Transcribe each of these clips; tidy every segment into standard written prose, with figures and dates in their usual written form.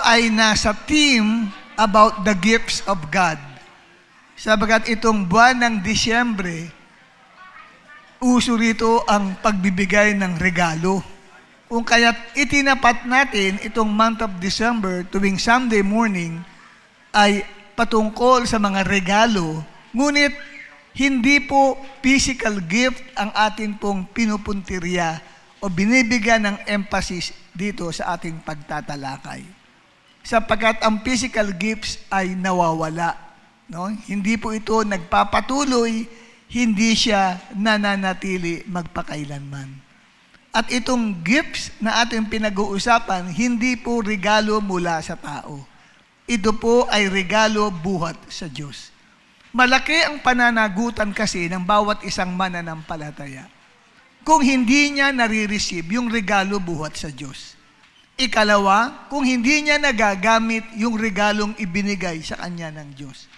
ay nasa theme about the gifts of God. Sabagat itong buwan ng Disyembre, uso rito ang pagbibigay ng regalo. Kung kaya't itinapat natin itong month of December tuwing Sunday morning ay patungkol sa mga regalo, ngunit hindi po physical gift ang atin pong pinupuntirya o binibigyan ng emphasis dito sa ating pagtatalakay. Sapagkat ang physical gifts ay nawawala. No? Hindi po ito nagpapatuloy, hindi siya nananatili magpakailanman. At itong gifts na ating pinag-uusapan, hindi po regalo mula sa tao. Ito po ay regalo buhat sa Diyos. Malaki ang pananagutan kasi ng bawat isang mananampalataya kung hindi niya nare-receive yung regalo buhat sa Diyos. Ikalawa, kung hindi niya nagagamit yung regalong ibinigay sa kanya ng Diyos.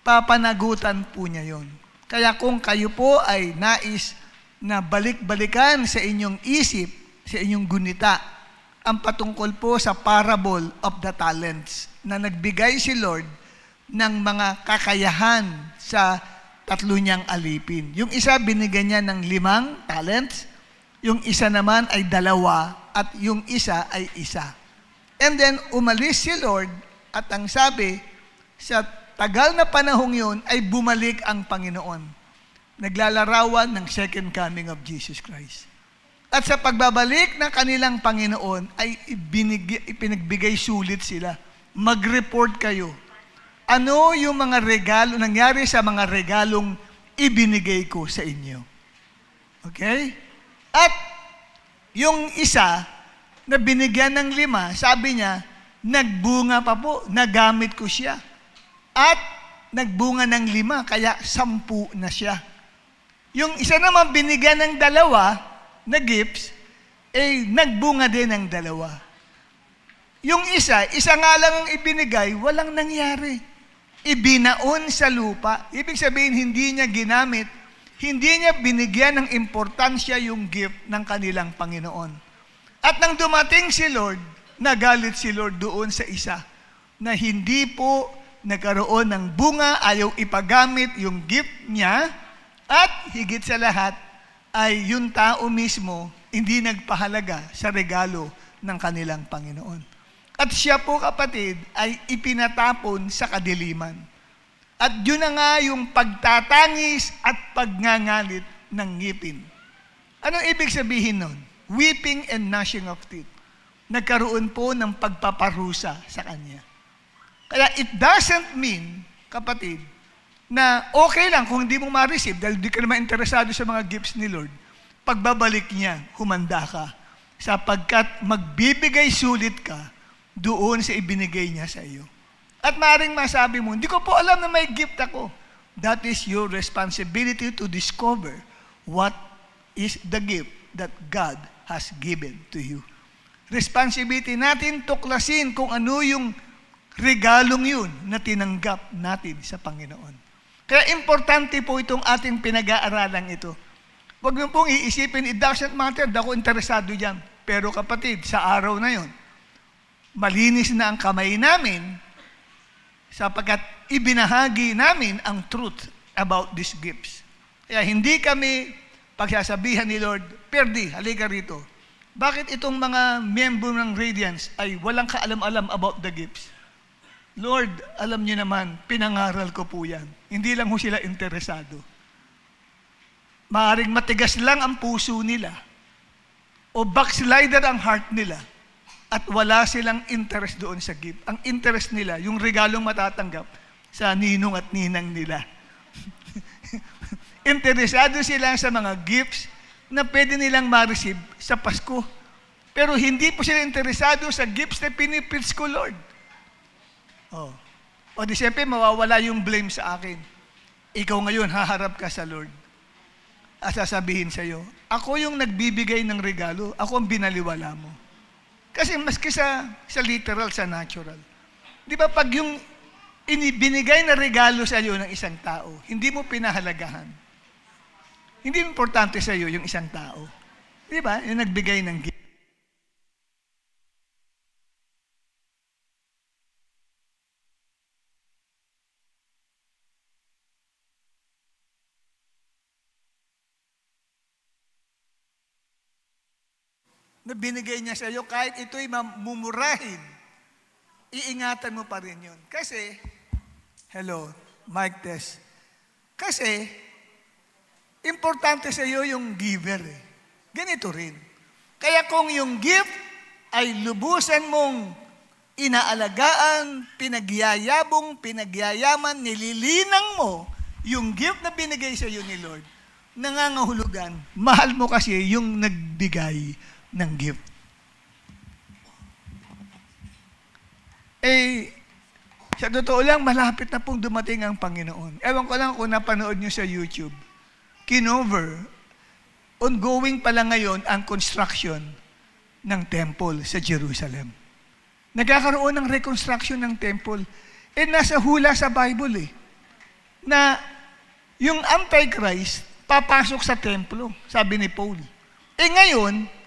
Papanagutan po niya yon. Kaya kung kayo po ay nais na balik-balikan sa inyong isip, sa inyong gunita, ang patungkol po sa parable of the talents na nagbigay si Lord ng mga kakayahan sa 3 niyang alipin. Yung isa binigyan niya ng 5 talents, yung isa naman ay 2, at yung isa ay 1. And then umalis si Lord at ang sabi, sa tagal na panahong yun ay bumalik ang Panginoon. Naglalarawan ng second coming of Jesus Christ. At sa pagbabalik ng kanilang Panginoon ay ipinagbigay sulit sila. Mag-report kayo. Ano yung mga regalo, nangyari sa mga regalong ibinigay ko sa inyo? Okay? At yung isa na binigyan ng 5, sabi niya, nagbunga pa po, nagamit ko siya. At nagbunga ng 5, kaya 10 na siya. Yung isa naman binigyan ng 2 na gifts, nagbunga din ng 2. Yung isa nga lang ang ibinigay, walang nangyari. Ibinaon sa lupa. Ibig sabihin, hindi niya ginamit, hindi niya binigyan ng importansya yung gift ng kanilang Panginoon. At nang dumating si Lord, nagalit si Lord doon sa isa na hindi po nagkaroon ng bunga, ayaw ipagamit yung gift niya, at higit sa lahat ay yung tao mismo hindi nagpahalaga sa regalo ng kanilang Panginoon. At siya po, kapatid, ay ipinatapon sa kadiliman. At yun na nga yung pagtatangis at pagngangalit ng ngipin. Anong ibig sabihin nun? Weeping and gnashing of teeth. Nagkaroon po ng pagpaparusa sa kanya. Kaya it doesn't mean, kapatid, na okay lang kung hindi mo ma-receive dahil di ka naman interesado sa mga gifts ni Lord. Pagbabalik niya, humanda ka sapagkat magbibigay sulit ka doon sa ibinigay niya sa iyo. At maaaring masabi mo, hindi ko po alam na may gift ako. That is your responsibility to discover what is the gift that God has given to you. Responsibility natin tuklasin kung ano yung regalong yun na tinanggap natin sa Panginoon. Kaya importante po itong ating pinag-aaralan ito. Huwag mo pong iisipin, it doesn't matter, ako interesado dyan. Pero kapatid, sa araw na yon, malinis na ang kamay namin sapagkat ibinahagi namin ang truth about these gifts. Kaya hindi kami pagsasabihan ni Lord, Perdi, halika rito. Bakit itong mga member ng Radiance ay walang kaalam-alam about the gifts? Lord, alam niyo naman, pinangaral ko po yan. Hindi lang ho sila interesado. Maaring matigas lang ang puso nila o backslider ang heart nila at wala silang interest doon sa gift. Ang interest nila, yung regalong matatanggap sa ninong at ninang nila. Interesado sila sa mga gifts na pwede nilang ma-receive sa Pasko. Pero hindi po sila interesado sa gifts na pinipreach ko, Lord. O di siyempre, mawawala yung blame sa akin. Ikaw ngayon, haharap ka sa Lord. At sasabihin sa'yo, ako yung nagbibigay ng regalo, ako ang binaliwala mo. Kasi maski sa literal, sa natural. Di ba pag yung binigay na regalo sa iyo ng isang tao, hindi mo pinahalagahan. Hindi importante sa iyo yung isang tao. Di ba? Yung nagbigay ng gift. na binigay niya sa iyo, kahit ito'y mumurahin, iingatan mo pa rin yun. Kasi, hello, mic test. Kasi, importante sa iyo yung giver eh. Ganito rin. Kaya kung yung gift ay lubusan mong inaalagaan, pinagyayabong, pinagyayaman, nililinang mo yung gift na binigay sa iyo ni Lord, nangangahulugan, mahal mo kasi yung nagbigay ng gift. Sa totoo lang, malapit na pong dumating ang Panginoon. Ewan ko lang kung napanood nyo sa YouTube. Kinover, ongoing pala ngayon ang construction ng temple sa Jerusalem. Nagkakaroon ng reconstruction ng temple. Nasa hula sa Bible na yung Antichrist papasok sa templo, sabi ni Paul. Ngayon,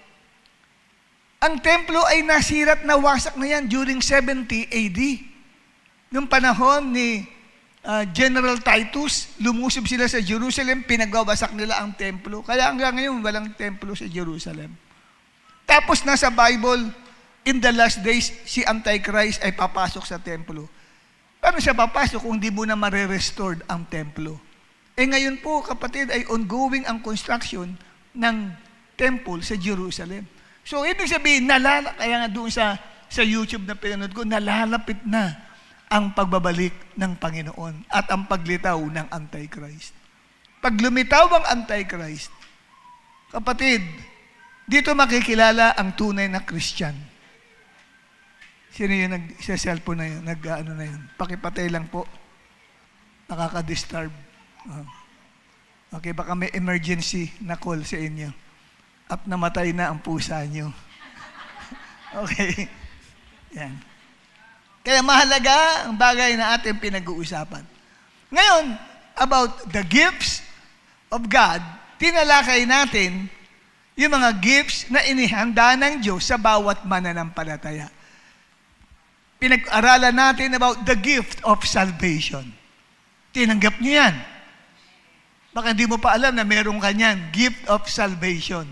ang templo ay nasira at nawasak na yan during 70 AD. Noong panahon ni General Titus, lumusob sila sa Jerusalem, pinagwawasak nila ang templo. Kaya hanggang ngayon, walang templo sa Jerusalem. Tapos nasa Bible, in the last days, si Antichrist ay papasok sa templo. Paano siya papasok kung hindi mo na mare-restored ang templo? Ngayon po, kapatid, ay ongoing ang construction ng temple sa Jerusalem. So, ibig sabihin, kaya nga doon sa YouTube na pinanood ko, nalalapit na ang pagbabalik ng Panginoon at ang paglitaw ng Antichrist. Pag lumitaw ang Antichrist, kapatid, dito makikilala ang tunay na Christian. Sino yung sa cellphone na yun? Nag-ano na yun? Pakipatay lang po. Nakaka-disturb. Okay, baka may emergency na call sa inyo. At namatay na ang pusa nyo. Okay. Yan. Kaya mahalaga ang bagay na ating pinag-uusapan. Ngayon, about the gifts of God, tinalakay natin yung mga gifts na inihanda ng Diyos sa bawat mananampalataya. Pinag-aralan natin about the gift of salvation. Tinanggap niyo yan. Baka hindi mo pa alam na meron ka niyan, gift of salvation.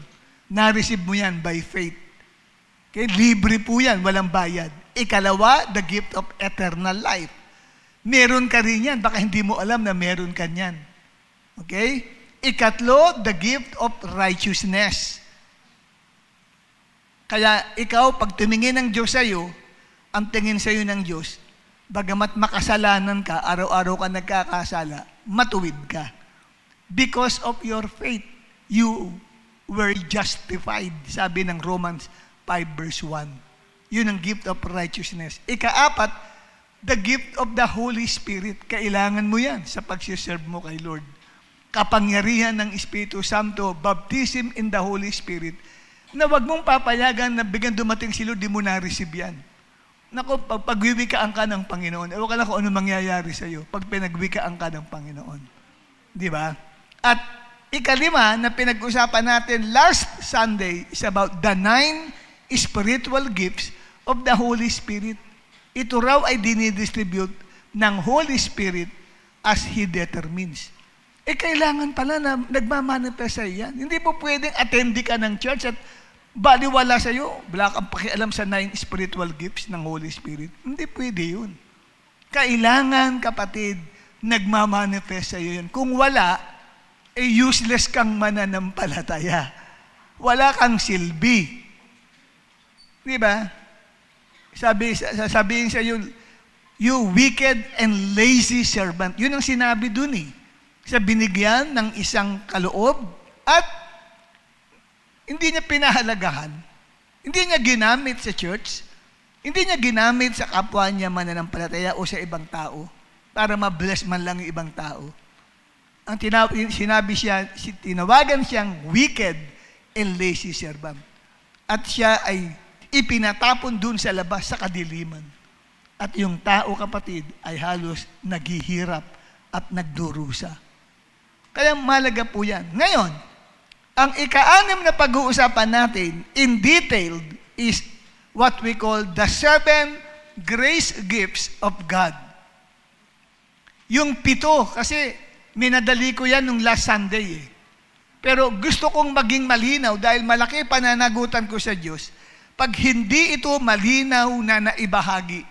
Na-receive mo yan by faith. Okay? Libre po yan, walang bayad. Ikalawa, the gift of eternal life. Meron ka rin yan, baka hindi mo alam na meron ka niyan. Okay? Ikatlo, the gift of righteousness. Kaya ikaw, pag tumingin ng Diyos sa'yo, ang tingin sa'yo ng Diyos, bagamat makasalanan ka, araw-araw ka nagkakasala, matuwid ka. Because of your faith, you were justified. Sabi ng Romans 5 verse 1. Yun ang gift of righteousness. Ikaapat, the gift of the Holy Spirit. Kailangan mo yan sa pagsiserve mo kay Lord. Kapangyarihan ng Espiritu Santo, baptism in the Holy Spirit, na wag mong papayagan na bigyan dumating si Lord, di mo na-receive yan. Naku, pag pagwiwikaan ka ng Panginoon, ewan ka lang kung ano mangyayari sa iyo pag pinagwikaan ka ng Panginoon. Di ba? At ikalima na pinag-usapan natin last Sunday is about the 9 spiritual gifts of the Holy Spirit. Ito raw ay dinidistribute ng Holy Spirit as He determines. Kailangan pala na nagmamanifest sa yan. Hindi po pwedeng attendee ka ng church at baliwala sa iyo, wala kang pakialam sa 9 spiritual gifts ng Holy Spirit. Hindi pwede yun. Kailangan, kapatid, nagmamanifest sa iyo yun. Kung wala, useless kang mananampalataya. Wala kang silbi. Di ba? Sabihin sa iyo, you wicked and lazy servant. Yun ang sinabi dun sa binigyan ng isang kaloob at hindi niya pinahalagahan, hindi niya ginamit sa church, hindi niya ginamit sa kapwa niya mananampalataya o sa ibang tao para ma-bless man lang yung ibang tao. Ang tinawagan siyang wicked and lazy servant. At siya ay ipinatapon dun sa labas sa kadiliman. At yung tao, kapatid, ay halos naghihirap at nagdurusa. Kaya malaga po yan. Ngayon, ang ika-6 na pag-uusapan natin in detail is what we call the 7 grace gifts of God. Yung 7, kasi minadali ko yan nung last Sunday. Pero gusto kong maging malinaw dahil malaki pananagutan ko sa Diyos pag hindi ito malinaw na naibahagi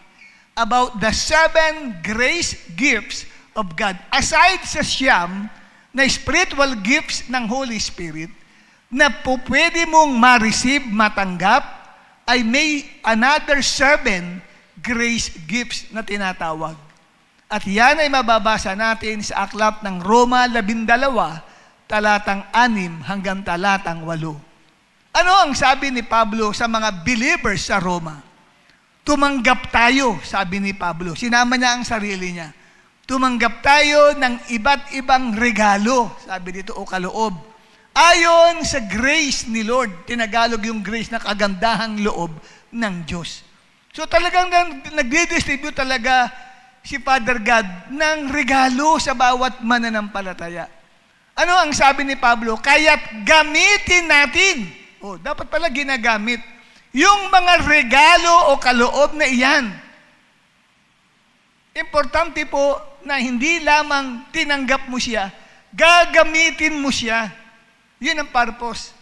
about the 7 grace gifts of God. Aside sa siyam na spiritual gifts ng Holy Spirit na po pwede mong ma-receive, matanggap, ay may another 7 grace gifts na tinatawag. At yan ay mababasa natin sa aklat ng Roma 12, talatang 6 hanggang talatang 8. Ano ang sabi ni Pablo sa mga believers sa Roma? Tumanggap tayo, sabi ni Pablo. Sinama niya ang sarili niya. Tumanggap tayo ng iba't ibang regalo, sabi dito, o kaloob. Ayon sa grace ni Lord, tinagalog yung grace na kagandahang loob ng Diyos. So talagang nagdi-distribute talaga si Father God ng regalo sa bawat mananampalataya. Ano ang sabi ni Pablo? Kaya't gamitin natin. Dapat pala ginagamit yung mga regalo o kaloob na iyan. Importante po na hindi lamang tinanggap mo siya, gagamitin mo siya. Yun ang purpose.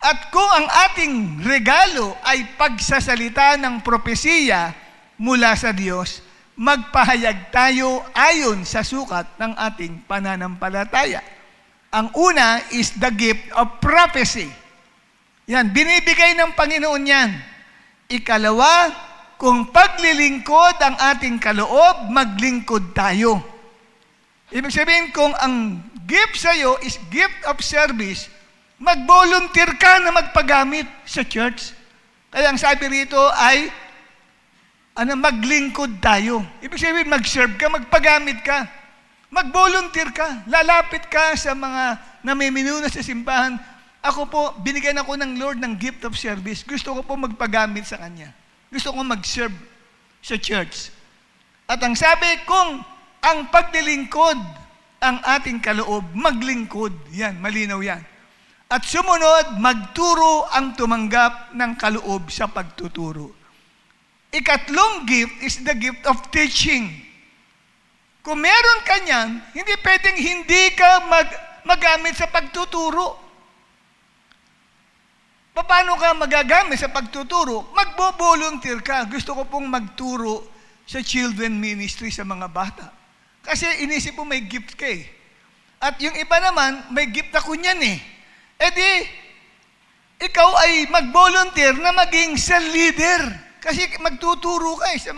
At kung ang ating regalo ay pagsasalita ng propesiya mula sa Diyos, magpahayag tayo ayon sa sukat ng ating pananampalataya. Ang una is the gift of prophecy. Yan, binibigay ng Panginoon yan. Ikalawa, kung paglilingkod ang ating kaloob, maglingkod tayo. Ibig sabihin, kung ang gift sa iyo is gift of service, mag-volunteer ka na magpagamit sa church. Kaya ang sabi rito ay, maglingkod tayo. Ibig sabihin, mag-serve ka, magpagamit ka. Mag-volunteer ka. Lalapit ka sa mga namiminuno sa simbahan. Ako po, binigyan ako ng Lord ng gift of service. Gusto ko po magpagamit sa Kanya. Gusto ko mag-serve sa church. At ang sabi, kung ang paglilingkod ang ating kaloob, maglingkod. Yan, malinaw yan. At sumunod, magturo ang tumanggap ng kaloob sa pagtuturo. Ikatlong gift is the gift of teaching. Kung meron ka niyan, hindi pwedeng hindi ka magamit sa pagtuturo. Paano ka magagamit sa pagtuturo? Magbo-volunteer ka. Gusto ko pong magturo sa children ministry sa mga bata. Kasi inisip mo may gift ka eh. At yung iba naman, may gift ako niyan eh. E di, ikaw ay mag-volunteer na maging cell leader. Kasi magtuturo ka eh sa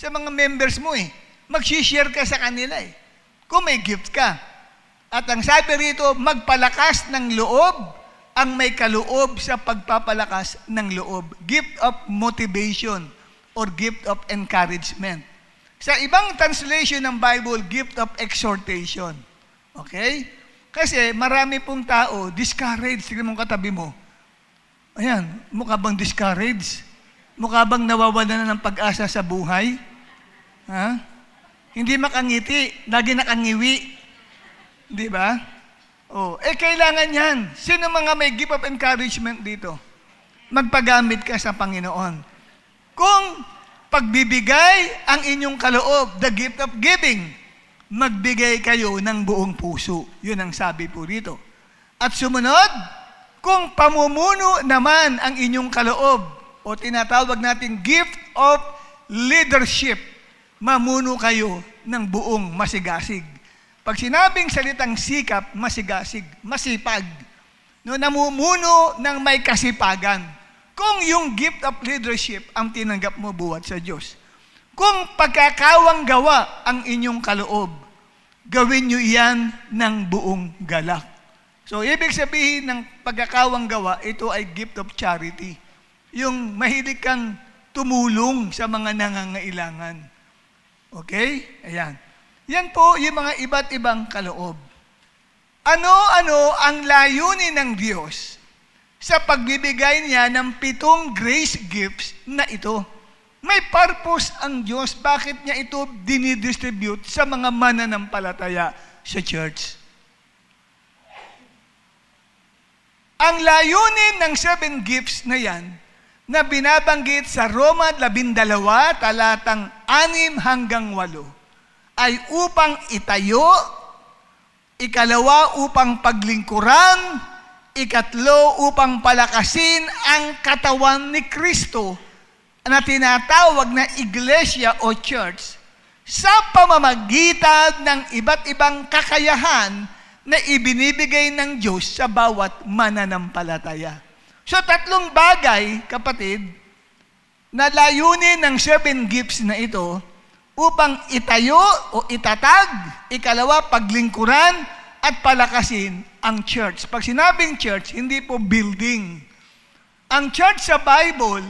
mga members mo eh. Mag-share ka sa kanila eh. Kung may gift ka. At ang sabi rito, magpalakas ng loob ang may kaloob sa pagpapalakas ng loob. Gift of motivation or gift of encouragement. Sa ibang translation ng Bible, gift of exhortation. Okay? Kasi marami pong tao, discouraged. Tignan mo katabi mo. Ayan, mukha bang discouraged? Mukha bang nawawala na ng pag-asa sa buhay? Ha? Hindi makangiti, lagi nakangiwi. Di ba? Kailangan yan. Sino mga may gift of encouragement dito? Magpagamit ka sa Panginoon. Kung pagbibigay ang inyong kaloob, the gift of giving, magbigay kayo ng buong puso. Yun ang sabi po rito. At sumunod, kung pamumuno naman ang inyong kaloob, o tinatawag natin gift of leadership, mamuno kayo ng buong masigasig. Pag sinabing salitang sikap, masigasig, masipag, namumuno ng may kasipagan. Kung yung gift of leadership ang tinanggap mo buhat sa Diyos. Kung pagkakawang gawa ang inyong kaloob, gawin nyo iyan ng buong galak. So, ibig sabihin ng pagkakawang gawa, ito ay gift of charity. Yung mahilig kang tumulong sa mga nangangailangan. Okay? Ayan. Yan po yung mga iba't ibang kaloob. Ano-ano ang layunin ng Diyos sa pagbibigay niya ng 7 grace gifts na ito? May purpose ang Diyos. Bakit niya ito dinidistribute sa mga mananampalataya sa church? Ang layunin ng 7 gifts na yan, na binabanggit sa Roma 12, talatang 6 hanggang 8, ay upang itayo, Ikalawa, upang paglingkuran. Ikatlo, upang palakasin ang katawan ni Kristo na tinatawag na iglesia o church sa pamamagitan ng iba't ibang kakayahan na ibinibigay ng Diyos sa bawat mananampalataya. So, tatlong bagay, kapatid, na layunin ng 7 gifts na ito upang itayo o itatag, ikalawa, paglingkuran, at palakasin ang church. Pag sinabing church, hindi po building. Ang church sa Bible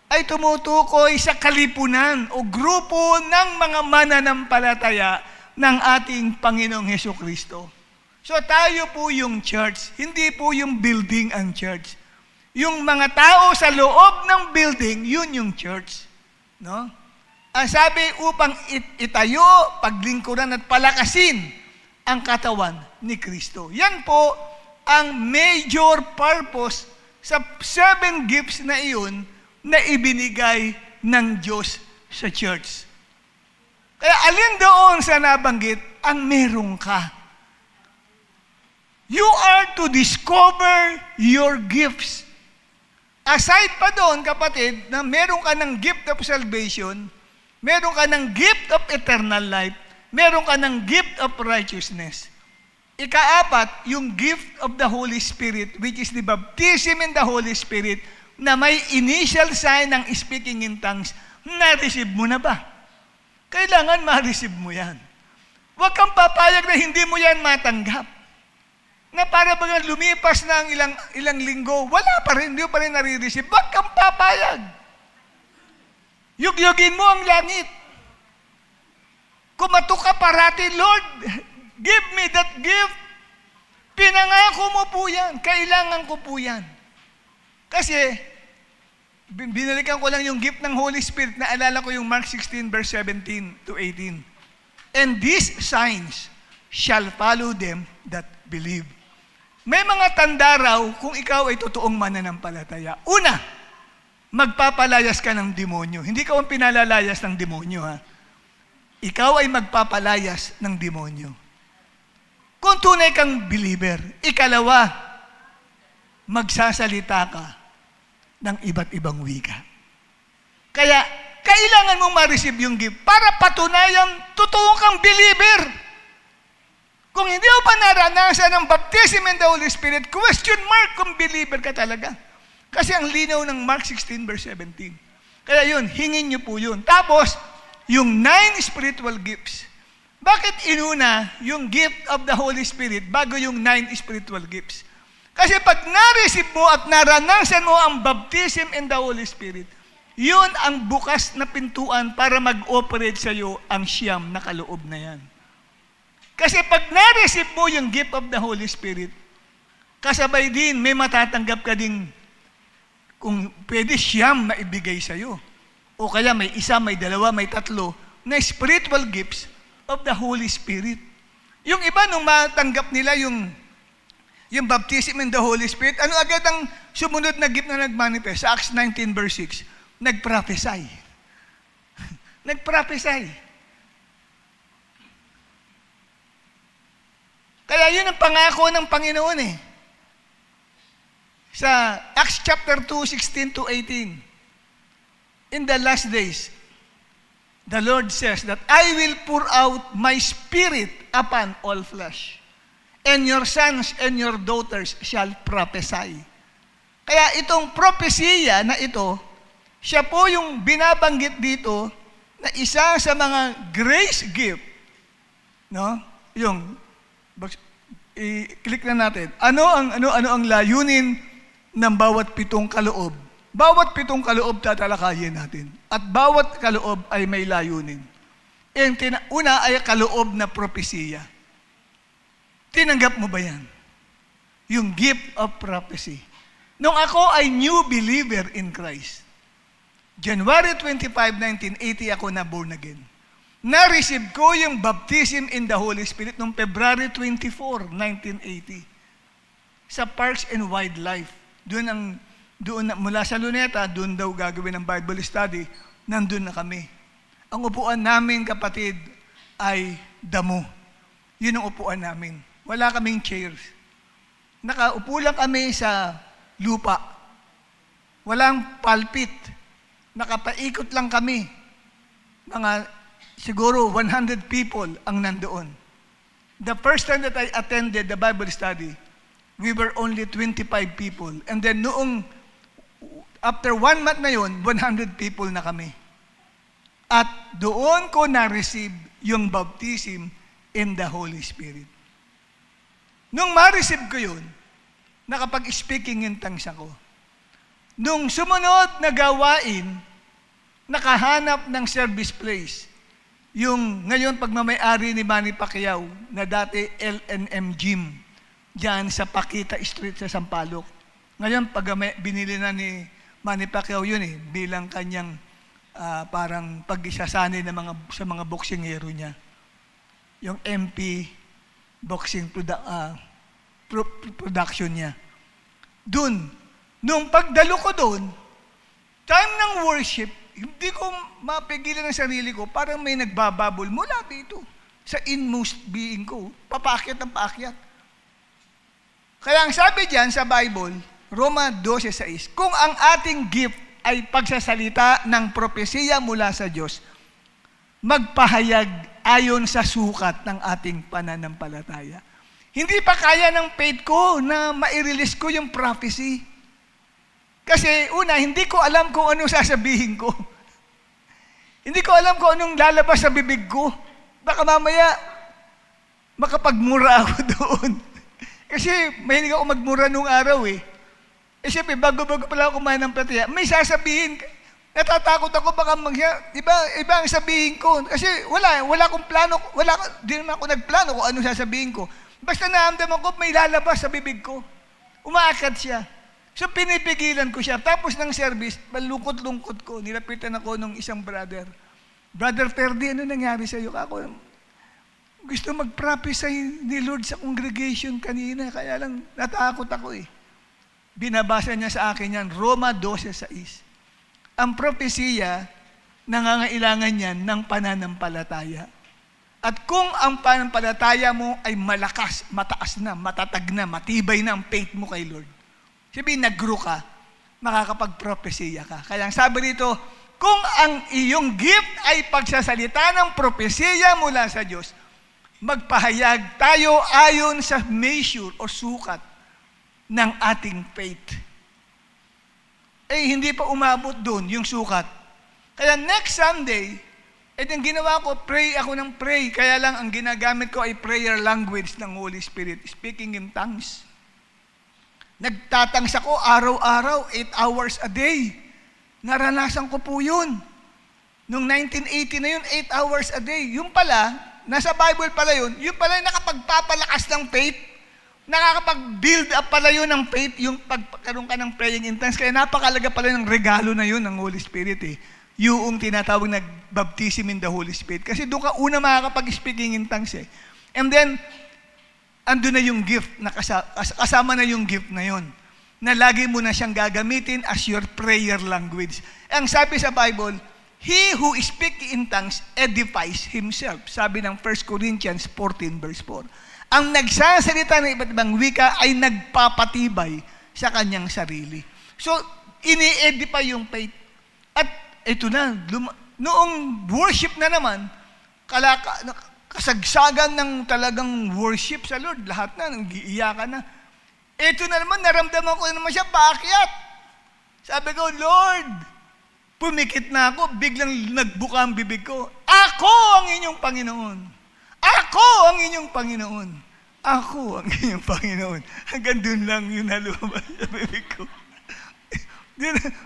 ay tumutukoy sa kalipunan o grupo ng mga mananampalataya ng ating Panginoong Hesukristo. So tayo po yung church, hindi po yung building ang church. Yung mga tao sa loob ng building, yun yung church. No? Ang sabi, upang itayo, paglingkuran at palakasin ang katawan ni Kristo. Yan po ang major purpose sa 7 gifts na iyon na ibinigay ng Diyos sa church. Kaya alin doon sa nabanggit ang meron ka? You are to discover your gifts. Aside pa doon, kapatid, na meron ka ng gift of salvation, meron ka ng gift of eternal life, meron ka ng gift of righteousness. Ikaapat, yung gift of the Holy Spirit, which is the baptism in the Holy Spirit, na may initial sign ng speaking in tongues. Na-receive mo na ba? Kailangan ma-receive mo yan. Huwag kang papayag na hindi mo yan matanggap. Na para bang lumipas na ang ilang linggo, wala pa rin, hindi mo pa rin nare-receive. Huwag kang papayag. Yugyugin mo ang langit. Kumato ka parati, Lord, give me that gift. Pinangako mo po yan. Kailangan ko po yan. Kasi, binalikan ko lang yung gift ng Holy Spirit. Naalala ko yung Mark 16, verse 17 to 18. And these signs shall follow them that believe. May mga tanda raw kung ikaw ay totoong mananampalataya. Una, magpapalayas ka ng demonyo. Hindi ka ang pinalalayas ng demonyo, ha? Ikaw ay magpapalayas ng demonyo. Kung tunay kang believer. Ikalawa, magsasalita ka ng iba't ibang wika. Kaya, kailangan mong ma-receive yung gift para patunayan totoo kang believer. Kung hindi mo pa naranasan ang baptism in the Holy Spirit, question mark kung believer ka talaga. Kasi ang linaw ng Mark 16 verse 17. Kaya yun, hingin niyo po yun. Tapos, yung 9 spiritual gifts. Bakit inuna yung gift of the Holy Spirit bago yung 9 spiritual gifts? Kasi pag na-receive mo at naranasan mo ang baptism in the Holy Spirit, yun ang bukas na pintuan para mag-operate sa iyo ang siyam na kaloob na yan. Kasi pag na-receive mo yung gift of the Holy Spirit, kasabay din may matatanggap ka din kung pwede siyam na ibigay sa iyo. O kaya may isa, may dalawa, may tatlo na spiritual gifts of the Holy Spirit. Yung iba nung matanggap nila yung baptism in the Holy Spirit, ano agad ang sumunod na gift na nagmanifest? Sa Acts 19 verse 6, nagprophesy. Nagprophesy. Kaya yun ang pangako ng Panginoon eh. Sa Acts chapter 2, 16 to 18, in the last days, the Lord says that I will pour out my spirit upon all flesh, and your sons and your daughters shall prophesy. Kaya itong propesya na ito, siya po yung binabanggit dito na isa sa mga grace gift. No? Yung i-click na natin. Ano ang layunin ng bawat 7 kaloob? Bawat 7 kaloob tatalakayin natin. At bawat kaloob ay may layunin. Una ay kaloob na propesya. Tinanggap mo ba yan? Yung gift of prophecy. Nung ako ay new believer in Christ, January 25, 1980 ako na born again. Na-receive ko yung baptism in the Holy Spirit noong February 24, 1980. Sa Parks and Wildlife. Doon mula sa Luneta, doon daw gagawin ang Bible study, nandun na kami. Ang upuan namin, kapatid, ay damo. Yun ang upuan namin. wala kaming chairs. Nakaupo lang kami sa lupa. Walang pulpit. Nakapaikot lang kami. Mga siguro 100 people ang nandoon. The first time that I attended the Bible study, we were only 25 people. And then after 1 month na yun, 100 people na kami. At doon ko na-receive yung baptism in the Holy Spirit. Nung ma-receive ko yun, nakapag-speaking in tongues ako. Nung sumunod na gawain, nakahanap ng service place. Yung ngayon pagmamayari ni Manny Pacquiao na dati L&M Gym, dyan sa Paquita Street sa Sampaloc. Ngayon, binili na ni Manny Pacquiao yun bilang kanyang parang pag-isasani sa mga boksingero niya. Yung MP boxing production niya. Nung pagdalo ko doon, time ng worship, hindi ko mapigilan ang sarili ko, parang may nagbababol mula dito sa inmost being ko. Papaakyat ng paakyat. Kaya ang sabi diyan sa Bible, Roma 12:6, kung ang ating gift ay pagsasalita ng propesiya mula sa Diyos, magpahayag ayon sa sukat ng ating pananampalataya. Hindi pa kaya ng faith ko na ma-release ko yung prophecy. Kasi una, hindi ko alam kung anong sasabihin ko. Hindi ko alam kung anong lalabas sa bibig ko. Baka mamaya makapagmura ako doon. Kasi mahilig ako magmura nung araw siyempre, bago-bago pala ako kumain ng platya, may sasabihin, natatakot ako baka iba ang sabihin ko. Kasi wala akong plano, di naman ako nagplano kung anong sasabihin ko. Basta naamdaman ko, may lalabas sa bibig ko. Umaakad siya. So pinipigilan ko siya. Tapos ng service, malungkot-lungkot ko. Nilapitan ako ng isang brother. Brother Ferdi, ano nangyari sa iyo? Ako, gusto mag-prophesy ni Lord sa congregation kanina. Kaya lang, natakot ako Binabasa niya sa akin yan, Roma 12:6. Ang propesiya, nangangailangan yan ng pananampalataya. At kung ang pananampalataya mo ay malakas, mataas na, matatag na, matibay na ang faith mo kay Lord, sabihin, nag-grow ka, makakapag-propesiya ka. Kaya ang sabi rito, kung ang iyong gift ay pagsasalita ng propesiya mula sa Diyos, magpahayag tayo ayon sa measure o sukat ng ating faith. Hindi pa umabot doon yung sukat. Kaya next Sunday, yung ginawa ko, pray ako ng pray. Kaya lang, ang ginagamit ko ay prayer language ng Holy Spirit, speaking in tongues. Nagtatangs ako araw-araw, 8 hours a day. Naranasan ko po yun. Noong 1980 na yun, 8 hours a day. Yung pala, nasa Bible pala yun, yung pala yung nakapagpapalakas ng faith, nakakapag-build up pala yun ng faith, yung pagkaroon ka ng praying in tongues. Kaya napakalaga pala ng regalo na yun ng Holy Spirit Yung tinatawag na baptism in the Holy Spirit. Kasi doon ka una makakapag-speaking in tongues And then, ando na yung gift, kasama na yung gift na yun, na lagi mo na siyang gagamitin as your prayer language. Ang sabi sa Bible, he who speaks in tongues edifies himself. Sabi ng 1 Corinthians 14:4. Ang nagsasalita ng iba't ibang wika ay nagpapatibay sa kanyang sarili. So, ini-edify yung faith. At ito na, noong worship na naman, kasagsagan ng talagang worship sa Lord, lahat na, nag-iiyakan na. Ito na naman, naramdaman ko na naman siya, paakyat. Sabi ko, Lord, pumikit na ako, biglang nagbuka ang bibig ko. Ako ang inyong Panginoon. Ako ang inyong Panginoon. Ako ang inyong Panginoon. Hanggang doon lang yung nalumabas sa bibig ko.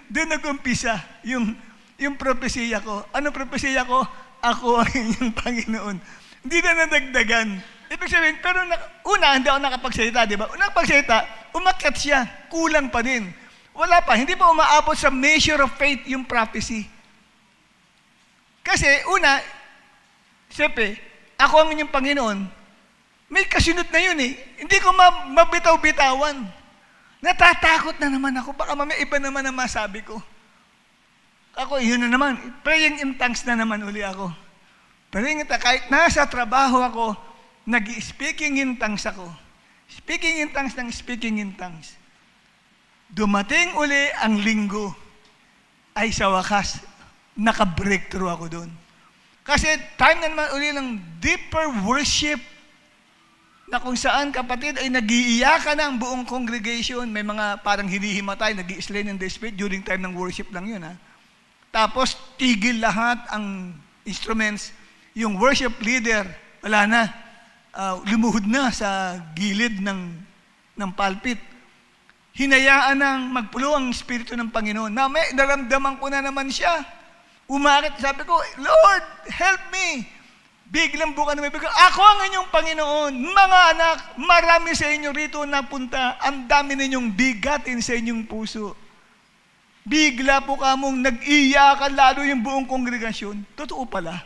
Doon nag-umpisa yung propesiya ko. Ano propesiya ko? Ako ang inyong Panginoon. Hindi na nadagdagan. Ibig sabihin, pero hindi ako nakapagsalita, di ba? Nakapagsalita, umakyat siya. Kulang pa din. Wala pa. Hindi pa umaabot sa measure of faith yung prophecy. Kasi, siyempre, ako ang inyong Panginoon, may kasunod na yun Hindi ko mabitaw-bitawan. Natatakot na naman ako. Baka mamaya iba naman ang masabi ko. Ako, yun na naman. Praying in tongues na naman uli ako. Praying in tongues. Kahit nasa trabaho ako, nag-speaking in tongues ako. Speaking in tongues ng speaking in tongues. Dumating uli ang linggo, ay sa wakas, naka-breakthrough ako doon. Kasi time na naman uli ng deeper worship, na kung saan kapatid ay nag-iiyakan ang buong congregation. May mga parang hinihimatay, nag-i-slay in the spirit during time ng worship lang yun. Tapos tigil lahat ang instruments. Yung worship leader, wala na. Lumuhod na sa gilid ng pulpit. Hinayaan ng magpulo ang Espiritu ng Panginoon. Na may naramdaman ko na naman siya. Umakit, sabi ko, Lord, help me. Biglang buka na may biglang, ako ang inyong Panginoon. Mga anak, marami sa inyo rito napunta. Ang dami ninyong bigatin sa inyong puso. Bigla po kamong nag-iyakan lalo yung buong kongregasyon. Totoo pala.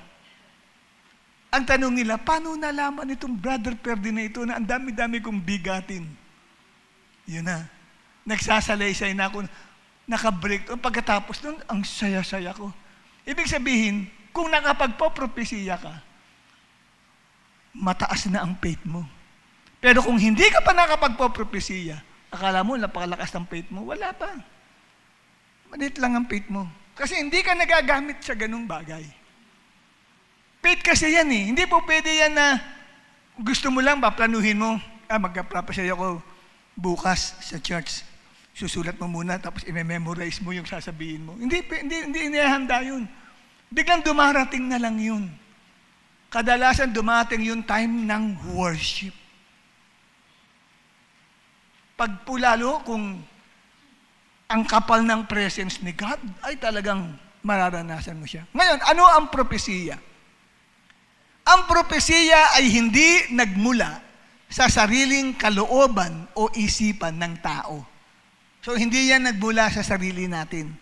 Ang tanong nila, paano nalaman itong Brother Perdi na ito na ang dami-dami kong bigatin? Yun na. Nagsasalaysay na ako. Naka-break. Pagkatapos nun, ang saya-saya ko. Ibig sabihin, kung nakapagpapropesiya ka, mataas na ang faith mo. Pero kung hindi ka pa nakapagpapropesiya, akala mo napakalakas ng faith mo, wala pa. Maliit lang ang faith mo. Kasi hindi ka nagagamit sa ganung bagay. Faith kasi yan eh. Hindi po pwede yan na gusto mo lang, paplanuhin mo, magka-propesy ako bukas sa church. Susulat mo muna, tapos i-memorize mo yung sasabihin mo. Hindi inihanda yun. Biglang dumarating na lang yun. Kadalasan dumating yung time ng worship. Pag po lalo kung ang kapal ng presence ni God, ay talagang mararanasan mo siya. Ngayon, ano ang propesiya? Ang propesiya ay hindi nagmula sa sariling kalooban o isipan ng tao. So, hindi yan nagmula sa sarili natin.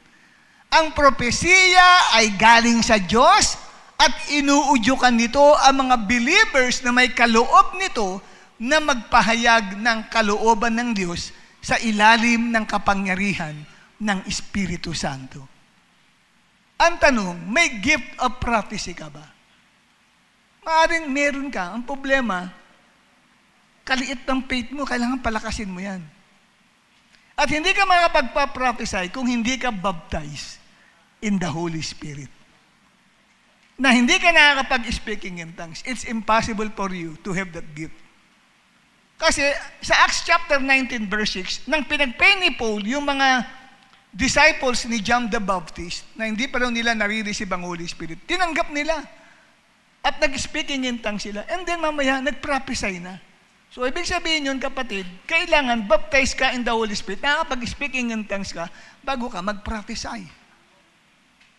Ang propesiya ay galing sa Diyos at inuudyukan nito ang mga believers na may kaloob nito na magpahayag ng kalooban ng Diyos sa ilalim ng kapangyarihan ng Espiritu Santo. Ang tanong, may gift of prophecy ka ba? Maaring meron ka. Ang problema, kaliit ng faith mo, kailangan palakasin mo yan. At hindi ka makapagpa-prophesy kung hindi ka baptized in the Holy Spirit. Na hindi ka nakakapag-speaking in tongues. It's impossible for you to have that gift. Kasi sa Acts chapter 19 verse 6, nang pinag-pray ni Paul yung mga disciples ni John the Baptist na hindi pa raw nila nare-receive ang Holy Spirit, tinanggap nila. At nag-speaking in tongues sila. And then mamaya, nag-prophesy na. So, ibig sabihin yun, kapatid, kailangan baptize ka in the Holy Spirit, nakapag-speaking in tongues ka, bago ka mag-prophesy.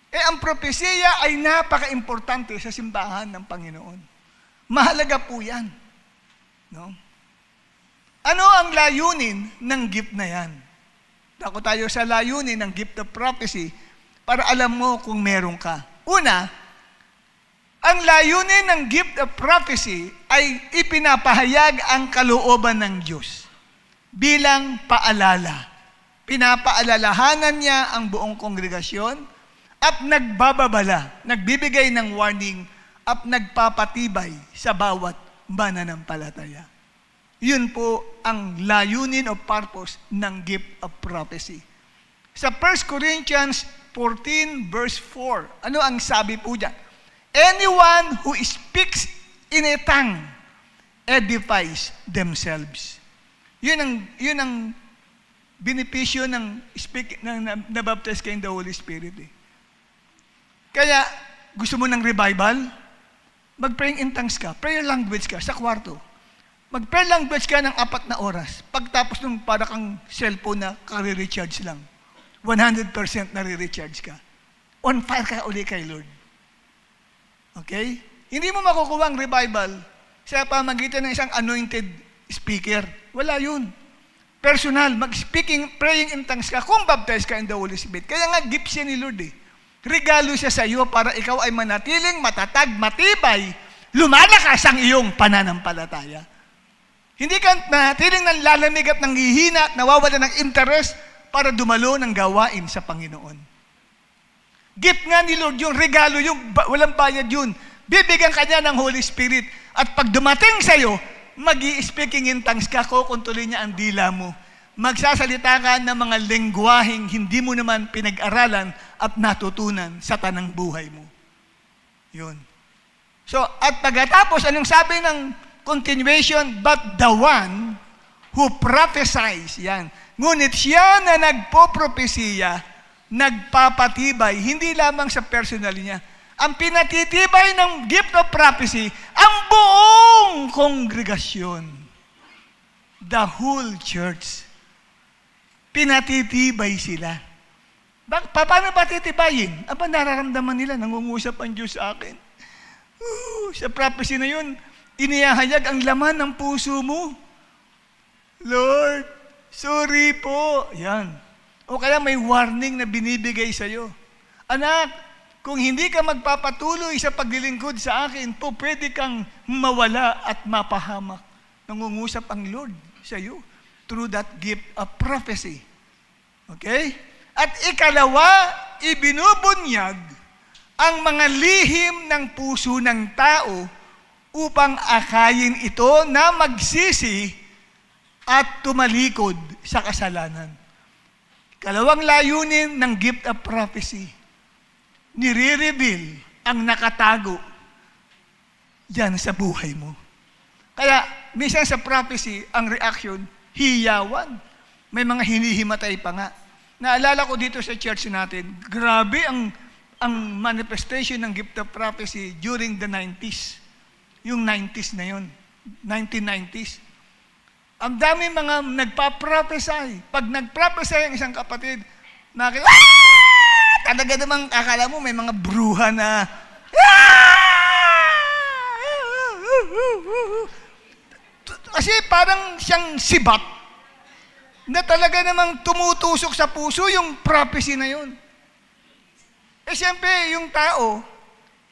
Ang propesya ay napaka-importante sa simbahan ng Panginoon. Mahalaga po yan. No? Ano ang layunin ng gift na yan? Dako tayo sa layunin ng gift of prophecy para alam mo kung meron ka. Una, ang layunin ng gift of prophecy ay ipinapahayag ang kalooban ng Diyos bilang paalala. Pinapaalalahanan niya ang buong kongregasyon at nagbababala, nagbibigay ng warning at nagpapatibay sa bawat mananampalataya. Yun po ang layunin o purpose ng gift of prophecy. Sa 1 Corinthians 14 verse 4, ano ang sabi po dyan? Anyone who speaks in a tongue edifies themselves. Yun ang benepisyo ng nabaptize ka in the Holy Spirit. Kaya, gusto mo ng revival? Mag-praying in tongues ka. Prayer language ka sa kwarto. Mag-prayer language ka ng 4 na oras. Pagtapos nung para kang cellphone na kare-recharge lang. 100% na re-recharge ka. On fire ka uli kay Lord. Okay? Hindi mo makukuha ang revival sa pamagitan ng isang anointed speaker. Wala yun. Personal, mag-speaking, praying in tongues ka kung baptized ka in the Holy Spirit. Kaya nga, gift siya ni Lord eh. Regalo siya sa iyo para ikaw ay manatiling matatag, matibay, lumalakas ang iyong pananampalataya. Hindi ka manatiling nanlalamig at nanghihina at nawawala ng interest para dumalo ng gawain sa Panginoon. Gift nga ni Lord yung regalo, yung walang bayad yun. Bibigyan ka niya ng Holy Spirit. At pag dumating sa'yo, mag-i-speaking in tongues ka, kukuntulin niya ang dila mo. Magsasalita ka ng mga lengguaheng hindi mo naman pinag-aralan at natutunan sa tanang buhay mo. Yun. So, at pagkatapos, anong sabi ng continuation? But the one who prophesies, yan. Ngunit siya na nagpo-propesiya, nagpapatibay, hindi lamang sa personal niya. Ang pinatitibay ng gift of prophecy, ang buong kongregasyon. The whole church. Pinatitibay sila. Paano ba titibayin? Aba, nararamdaman nila, nangungusap ang Diyos sa akin. Sa prophecy na yun, inihahayag ang laman ng puso mo. Lord, sorry po. Yan. O kaya may warning na binibigay sa'yo. Anak, kung hindi ka magpapatuloy sa paglilingkod sa akin, po pwede kang mawala at mapahamak. Nangungusap ang Lord sa iyo through that gift of prophecy. Okay? At ikalawa, ibinubunyag ang mga lihim ng puso ng tao upang akayin ito na magsisi at tumalikod sa kasalanan. Kalawang layunin ng gift of prophecy, nire-reveal ang nakatago dyan sa buhay mo. Kaya, minsan sa prophecy, ang reaction, hiyawan. May mga hinihimatay pa nga. Naalala ko dito sa church natin, grabe ang manifestation ng gift of prophecy during the 90s. Yung 90s na yun, 1990s. Ang dami mga nagpa-prophesy. Pag nag-prophesy ang isang kapatid, talaga namang akala mo may mga bruha na kasi parang siyang sibat na talaga namang tumutusok sa puso yung prophecy na yun. Eh siyempre, yung tao,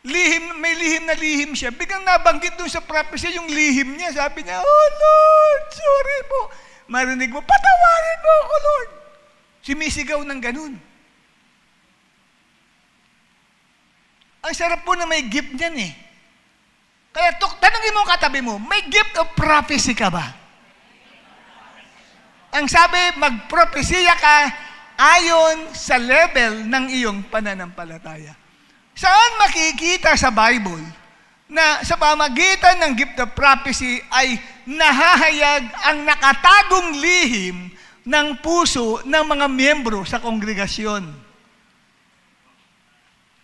may lihim na lihim siya. Biglang nabanggit dun sa prophecy yung lihim niya. Sabi niya, oh Lord, sorry po. Marinig mo, patawarin mo ako, Lord. Sumisigaw ng ganun. Ang sarap po na may gift niyan eh. Kaya tanongin mo ang katabi mo, may gift of prophecy ka ba? Ang sabi, magpropesya ka ayon sa level ng iyong pananampalataya. Saan makikita sa Bible na sa pamagitan ng gift of prophecy ay nahahayag ang nakatagong lihim ng puso ng mga miyembro sa kongregasyon?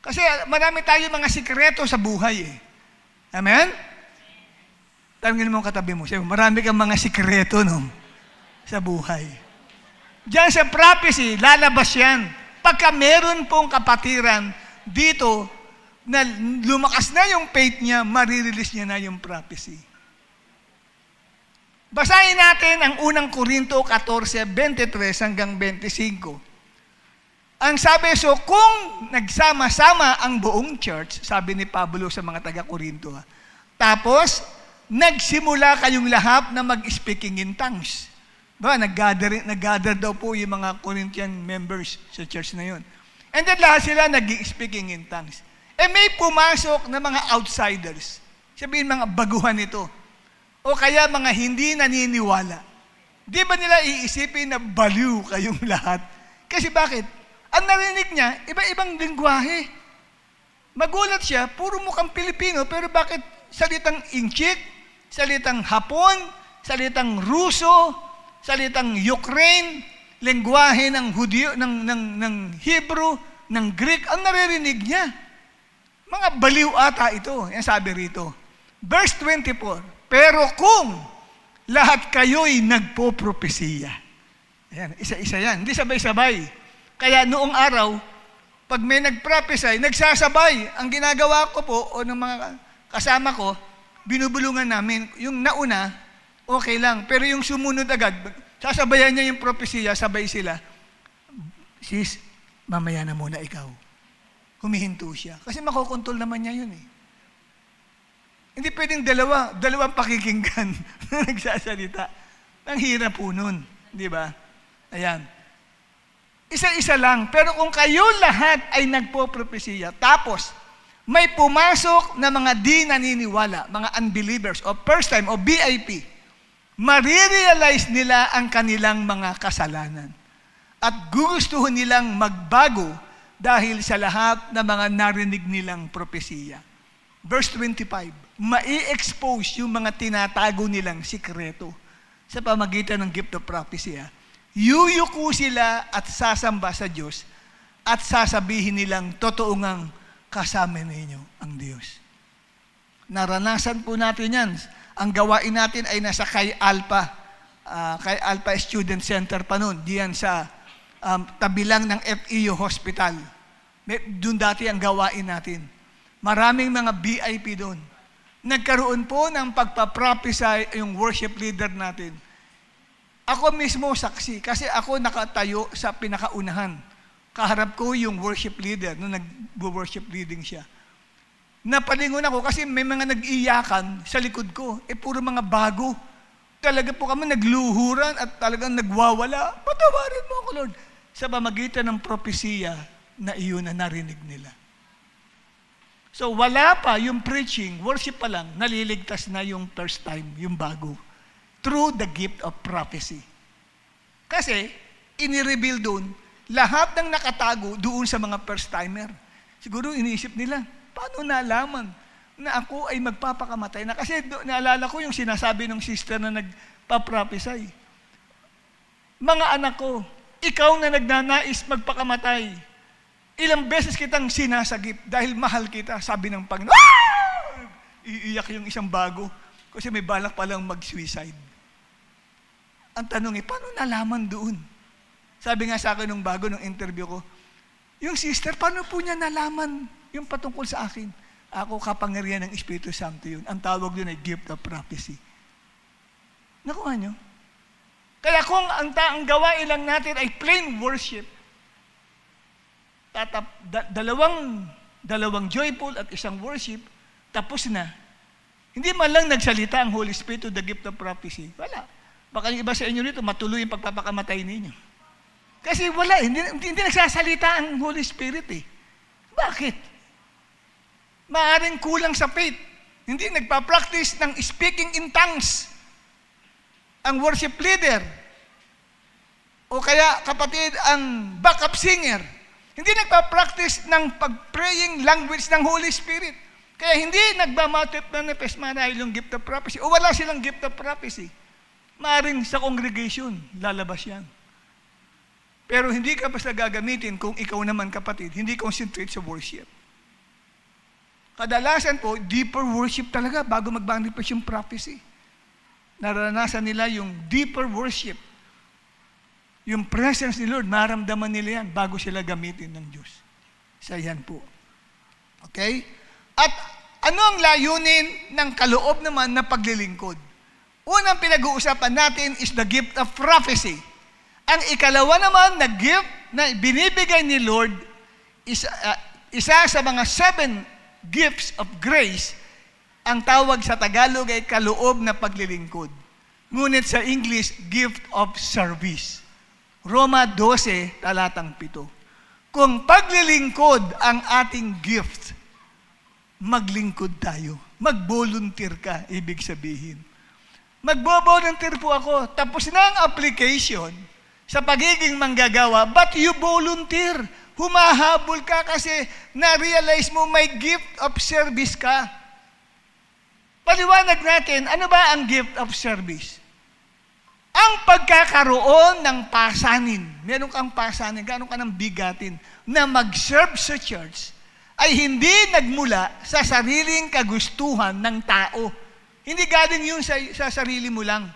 Kasi marami tayo mga sikreto sa buhay eh. Amen? Tanungin mo ang katabi mo. Marami kang mga sikreto no, sa buhay. Diyan sa prophecy, lalabas yan. Pagka meron pong kapatiran dito na lumakas na yung faith niya, marirelease niya na yung prophecy. Basahin natin ang unang Korinto 14:23 hanggang 25. Ang sabi, so kung nagsama-sama ang buong church, sabi ni Pablo sa mga taga-Korinto, tapos nagsimula kayong lahat na mag-speaking in tongues. Ba, nag-gather daw po yung mga Corinthian members sa church na yun. And then lahat sila nag-speaking in tongues. Eh may pumasok na mga outsiders. Sabihin mga baguhan ito. O kaya mga hindi naniniwala. Di ba nila iisipin na baliw kayong lahat? Kasi bakit? Ang narinig niya, iba-ibang lingwahe. Magulat siya, puro mukhang Pilipino, pero bakit salitang Inchik, salitang Hapon, salitang Ruso, salitang Ukraine, lingwahe ng Hudyo, ng Hebrew, ng Greek, ang naririnig niya. Mga baliw ata ito. Yan sabi rito. Verse 24, pero kung lahat kayo'y nagpo-propesiya. Ayan, isa-isa yan. Hindi sabay-sabay. Kaya noong araw, pag may nag-prophesy, nagsasabay. Ang ginagawa ko po, o ng mga kasama ko, binubulungan namin. Yung nauna, okay lang. Pero yung sumunod agad, sasabayan niya yung propesya, sabay sila. Sis, mamaya na muna ikaw. Humihinto siya. Kasi makokontrol naman niya yun eh. Hindi pwedeng dalawang pakikinggan na nagsasalita. Ang hirap po nun. Di ba? Ayan. Isa-isa lang. Pero kung kayo lahat ay nagpo-propesya, tapos may pumasok na mga di naniniwala, mga unbelievers, o first time, o VIP, marirealize nila ang kanilang mga kasalanan. At gugustuhin nilang magbago dahil sa lahat ng mga narinig nilang propesiya. Verse 25, mai-expose yung mga tinatago nilang sikreto sa pamagitan ng gift of prophecy. Yuyuko sila at sasamba sa Diyos at sasabihin nilang totoo ngang kasama ninyo ang Diyos. Naranasan po natin yan. Ang gawain natin ay nasa kay Alpha Student Center pa noon, diyan sa tabi lang ng FEU Hospital. Doon dati ang gawain natin. Maraming mga VIP doon. Nagkaroon po ng pagpaprophesy yung worship leader natin. Ako mismo saksi kasi ako nakatayo sa pinakaunahan. Kaharap ko yung worship leader nung nag-worship leading siya. Napalingon ako kasi may mga nag-iyakan sa likod ko. Puro mga bago. Talaga po kami nagluhuran at talagang nagwawala. Patawarin mo ako, Lord. Sa pamagitan ng propesiya na iyon na narinig nila. So wala pa yung preaching, worship pa lang, naliligtas na yung first time, yung bago. Through the gift of prophecy. Kasi, inireveal doon, lahat ng nakatago doon sa mga first-timer. Siguro iniisip nila, paano nalaman na ako ay magpapakamatay na? Kasi naalala ko yung sinasabi ng sister na nagpa-prophesy. Mga anak ko, ikaw na nagnanais magpakamatay, ilang beses kitang sinasagip dahil mahal kita, sabi ng Panginoon. Ah! Iiyak yung isang bago kasi may balak palang mag-suicide. Ang tanong paano nalaman doon? Sabi nga sa akin nung bago, nung interview ko, yung sister, paano po niya nalaman yung patungkol sa akin? Ako, kapangyarihan ng Espiritu Santo yun. Ang tawag doon ay gift of prophecy. Nakuha niyo? Kaya kung ang gawain lang natin ay plain worship, dalawang joyful at isang worship, tapos na. Hindi man lang nagsalita ang Holy Spirit to the gift of prophecy. Wala. Baka yung iba sa inyo rito, matuloy yung pagpapakamatay ninyo. Kasi wala, hindi nagsasalita ang Holy Spirit Bakit? Maaring kulang sa faith. Hindi nagpa-practice ng speaking in tongues ang worship leader. O kaya, kapatid, ang backup singer. Hindi nagpa-practice ng pag-praying language ng Holy Spirit. Kaya hindi nagmamanifest marahil yung gift of prophecy. O wala silang gift of prophecy. Maaring sa congregation, lalabas yan. Pero hindi ka basta gagamitin kung ikaw naman, kapatid, hindi concentrate sa worship. Kadalasan po, deeper worship talaga bago mag-manifest yung prophecy. Naranasan nila yung deeper worship. Yung presence ni Lord, maramdaman nila yan bago sila gamitin ng Diyos. Sa yan po. Okay? At ano ang layunin ng kaloob naman na paglilingkod? Unang pinag-uusapan natin is the gift of prophecy. Ang ikalawa naman na gift na binibigay ni Lord is isa sa mga 7 gifts of grace. Ang tawag sa Tagalog ay kaloob na paglilingkod. Ngunit sa English, gift of service. Roma 12, talatang 7. Kung paglilingkod ang ating gift, maglingkod tayo. Mag-volunteer ka, ibig sabihin. Magbo-volunteer po ako. Tapos na ang application sa pagiging manggagawa, but you volunteer. Humahabol ka kasi na-realize mo may gift of service ka. Paliwanag natin, ano ba ang gift of service? Ang pagkakaroon ng pasanin, meron kang pasanin, gano'n ka ng bigatin, na mag-serve sa church, ay hindi nagmula sa sariling kagustuhan ng tao. Hindi galing yun sa sarili mo lang.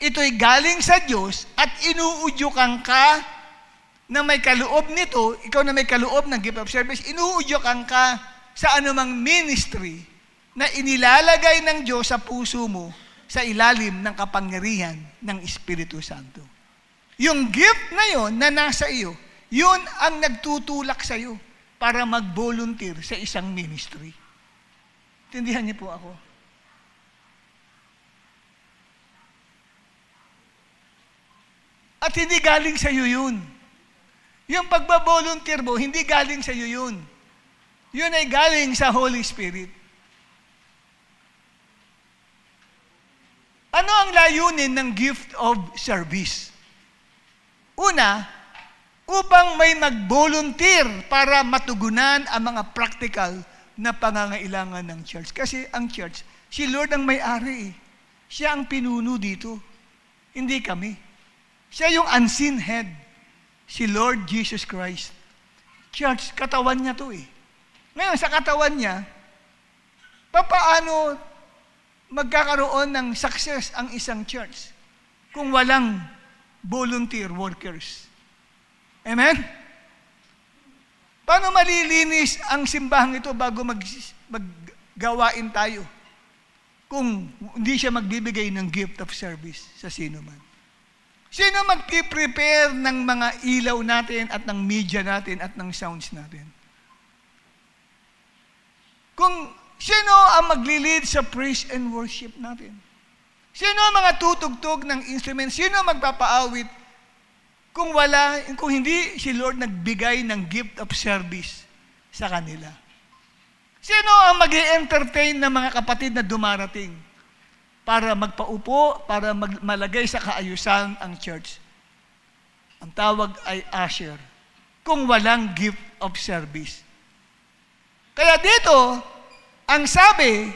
Ito'y galing sa Diyos at inuudyukan ka na may kaloob nito, ikaw na may kaloob ng gift of service, inuudyukan ka sa anumang ministry na inilalagay ng Diyos sa puso mo sa ilalim ng kapangyarihan ng Espiritu Santo. Yung gift na yon na nasa iyo, yun ang nagtutulak sa iyo para mag-volunteer sa isang ministry. Tindihan niyo po ako. At hindi galing sa iyo yun. Yung pagbabolunteer mo, hindi galing sa iyo yun. Yun ay galing sa Holy Spirit. Ano ang layunin ng gift of service? Una, upang may mag-volunteer para matugunan ang mga practical na pangangailangan ng church. Kasi ang church, si Lord ang may-ari. Siya ang pinuno dito. Hindi kami. Siya yung unseen head. Si Lord Jesus Christ. Church, katawan niya to eh. Ngayon, sa katawan niya, papaano magkakaroon ng success ang isang church kung walang volunteer workers? Amen? Paano malilinis ang simbahang ito bago maggawain tayo kung hindi siya magbibigay ng gift of service sa sino man? Sino magpiprepare ng mga ilaw natin at ng media natin at ng sounds natin? Kung sino ang magli-lead sa praise and worship natin? Sino ang mga tutugtog ng instruments? Sino ang magpapaawit? Kung hindi si Lord nagbigay ng gift of service sa kanila. Sino ang mag-i-entertain ng mga kapatid na dumarating para magpaupo, para malagay sa kaayusan ang church? Ang tawag ay usher. Kung walang gift of service. Kaya dito, ang sabi,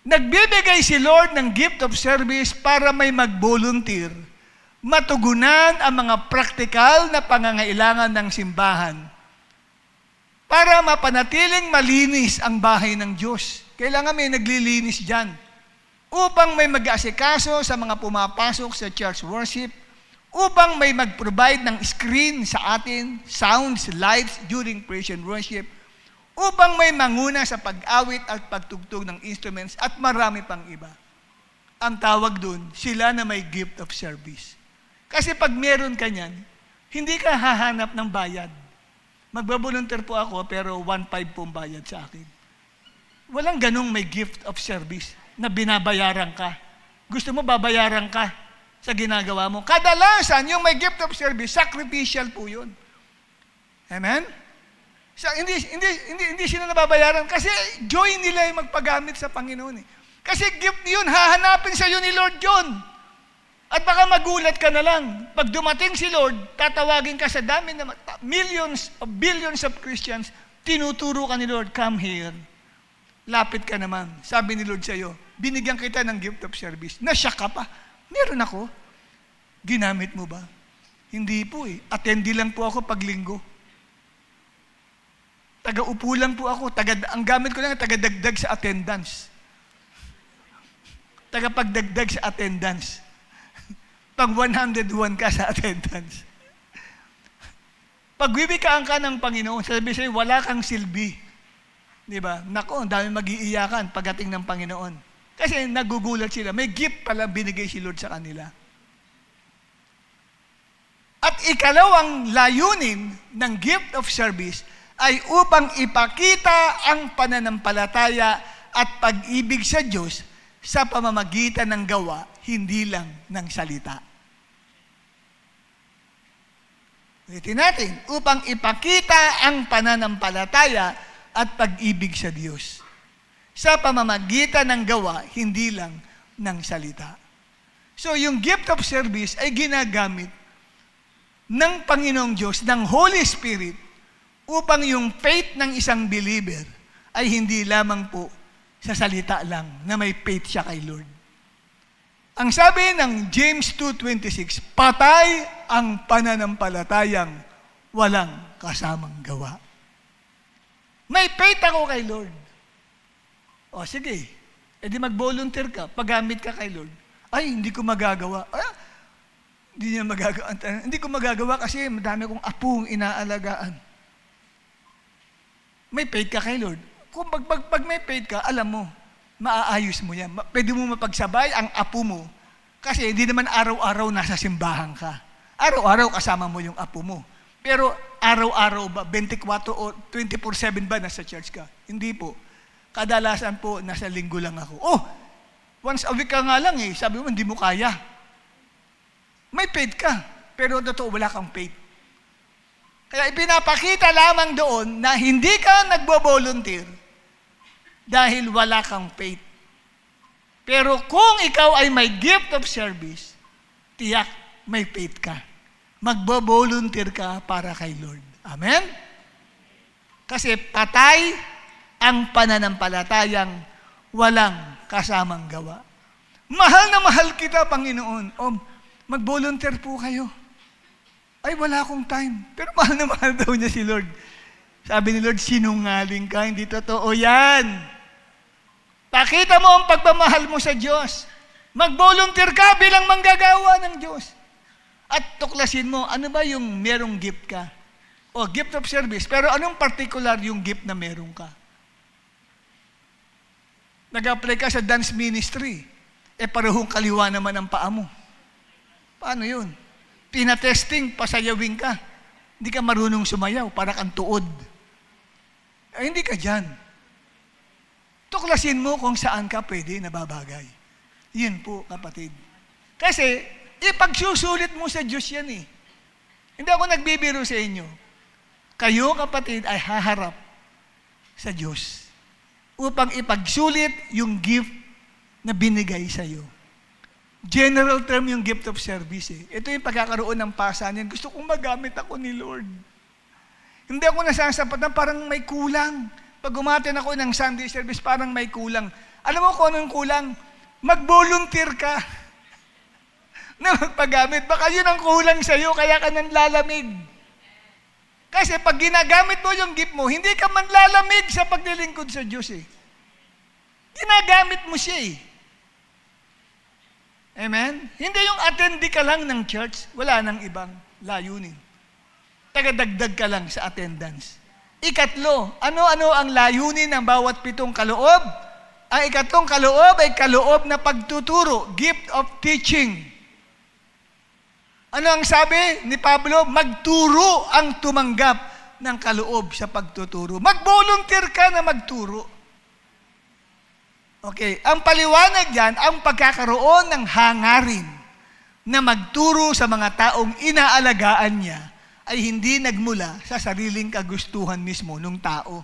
nagbibigay si Lord ng gift of service para may mag-volunteer, matugunan ang mga praktikal na pangangailangan ng simbahan para mapanatiling malinis ang bahay ng Diyos. Kailangan may naglilinis dyan upang may mag-aasikaso sa mga pumapasok sa church worship, upang may mag-provide ng screen sa atin, sounds, lights during praise and worship, upang may manguna sa pag-awit at pagtugtog ng instruments at marami pang iba. Ang tawag dun, sila na may gift of service. Kasi pag meron ka niyan, hindi ka hahanap ng bayad. Magbabolunteer po ako pero 1.5 po ang bayad sa akin. Walang ganong may gift of service na binabayaran ka. Gusto mo babayaran ka sa ginagawa mo. Kadalasan, yung may gift of service, sacrificial po yun. Amen? Hindi sila nababayaran kasi joy nila yung magpagamit sa Panginoon eh. Kasi gift yun, hahanapin sa iyo ni Lord yun. At baka magulat ka na lang. Pag dumating si Lord, tatawagin ka sa dami na billions of Christians, tinuturo ka ni Lord, come here. Lapit ka naman. Sabi ni Lord sa iyo, binigyan kita ng gift of service. Nasyak ka pa. Meron ako. Ginamit mo ba? Hindi po eh. Attendee lang po ako pag linggo. Taga-upo lang po ako. Ang gamit ko lang, taga-dagdag sa attendance. Taga-pagdagdag sa attendance. Pag 101 ka sa attendance. Pag wiwikaan ka ng Panginoon, sabi sa'yo, wala kang silbi. Di ba? Nako, ang dami mag-iiyakan pagdating ng Panginoon. Kasi nagugulat sila. May gift pala binigay si Lord sa kanila. At ikalawang layunin ng gift of service ay upang ipakita ang pananampalataya at pag-ibig sa Diyos sa pamamagitan ng gawa, hindi lang ng salita. Ulitin natin, upang ipakita ang pananampalataya at pag-ibig sa Diyos sa pamamagitan ng gawa, hindi lang ng salita. So yung gift of service ay ginagamit ng Panginoong Diyos, ng Holy Spirit, upang yung faith ng isang believer ay hindi lamang po sa salita lang na may faith siya kay Lord. Ang sabi ng James 2:26, patay ang pananampalatayang walang kasamang gawa. May faith ako kay Lord. O sige, edi mag-volunteer ka, paggamit ka kay Lord. Ay, hindi ko magagawa. Hindi niya magagawa. Hindi ko magagawa kasi madami kong apong inaalagaan. May faith ka kay Lord. Kung pag may faith ka, alam mo, maaayos mo yan. Pwede mo mapagsabay ang apo mo. Kasi hindi naman araw-araw nasa simbahan ka. Araw-araw kasama mo yung apo mo. Pero araw-araw ba, 24 o 24/7 ba nasa church ka? Hindi po. Kadalasan po, nasa linggo lang ako. Once a week ka nga lang eh. Sabi mo, hindi mo kaya. May faith ka, pero totoo wala kang faith. Kaya ipinapakita lamang doon na hindi ka nagbo-volunteer dahil wala kang faith. Pero kung ikaw ay may gift of service, tiyak may faith ka. Magbo-volunteer ka para kay Lord. Amen? Kasi patay ang pananampalatayang walang kasamang gawa. Mahal na mahal kita, Panginoon. Mag-volunteer po kayo. Ay, wala akong time. Pero mahal na mahal daw niya si Lord. Sabi ni Lord, sinungaling ka, hindi totoo yan. Pakita mo ang pagmamahal mo sa Diyos. Mag-volunteer ka bilang manggagawa ng Diyos. At tuklasin mo, ano ba yung merong gift ka? O, gift of service. Pero anong particular yung gift na meron ka? Nag-apply ka sa dance ministry. Parehong kaliwa naman ang paa mo. Paano yun? Pinatesting, pasayawin ka. Hindi ka marunong sumayaw, para kang tuod. Hindi ka dyan. Tuklasin mo kung saan ka pwede nababagay. Yun po, kapatid. Kasi, ipagsusulit mo sa Diyos yan eh. Hindi ako nagbibiro sa inyo. Kayo, kapatid, ay haharap sa Diyos upang ipagsulit yung gift na binigay sa iyo. General term yung gift of service eh. Ito yung pagkakaroon ng pasanin. Gusto kong magamit ako ni Lord. Hindi ako nasasapatan, parang may kulang. Pag umaten ako ng Sunday service, parang may kulang. Alam mo kung anong kulang? Mag-volunteer ka na magpagamit. Baka yun ang kulang sa'yo, kaya ka nanlalamig. Kasi pag ginagamit mo yung gift mo, hindi ka manlalamig sa paglilingkod sa Diyos eh. Ginagamit mo siya eh. Amen? Hindi yung attendee ka lang ng church, wala nang ibang layunin. Tagadagdag ka lang sa attendance. Ikatlo, ano-ano ang layunin ng bawat 7 kaloob? Ang ikatlong kaloob ay kaloob na pagtuturo, gift of teaching. Ano ang sabi ni Pablo? Magturo ang tumanggap ng kaloob sa pagtuturo. Mag-volunteer ka na magturo. Okay, ang paliwanag yan, ang pagkakaroon ng hangarin na magturo sa mga taong inaalagaan niya ay hindi nagmula sa sariling kagustuhan mismo ng tao.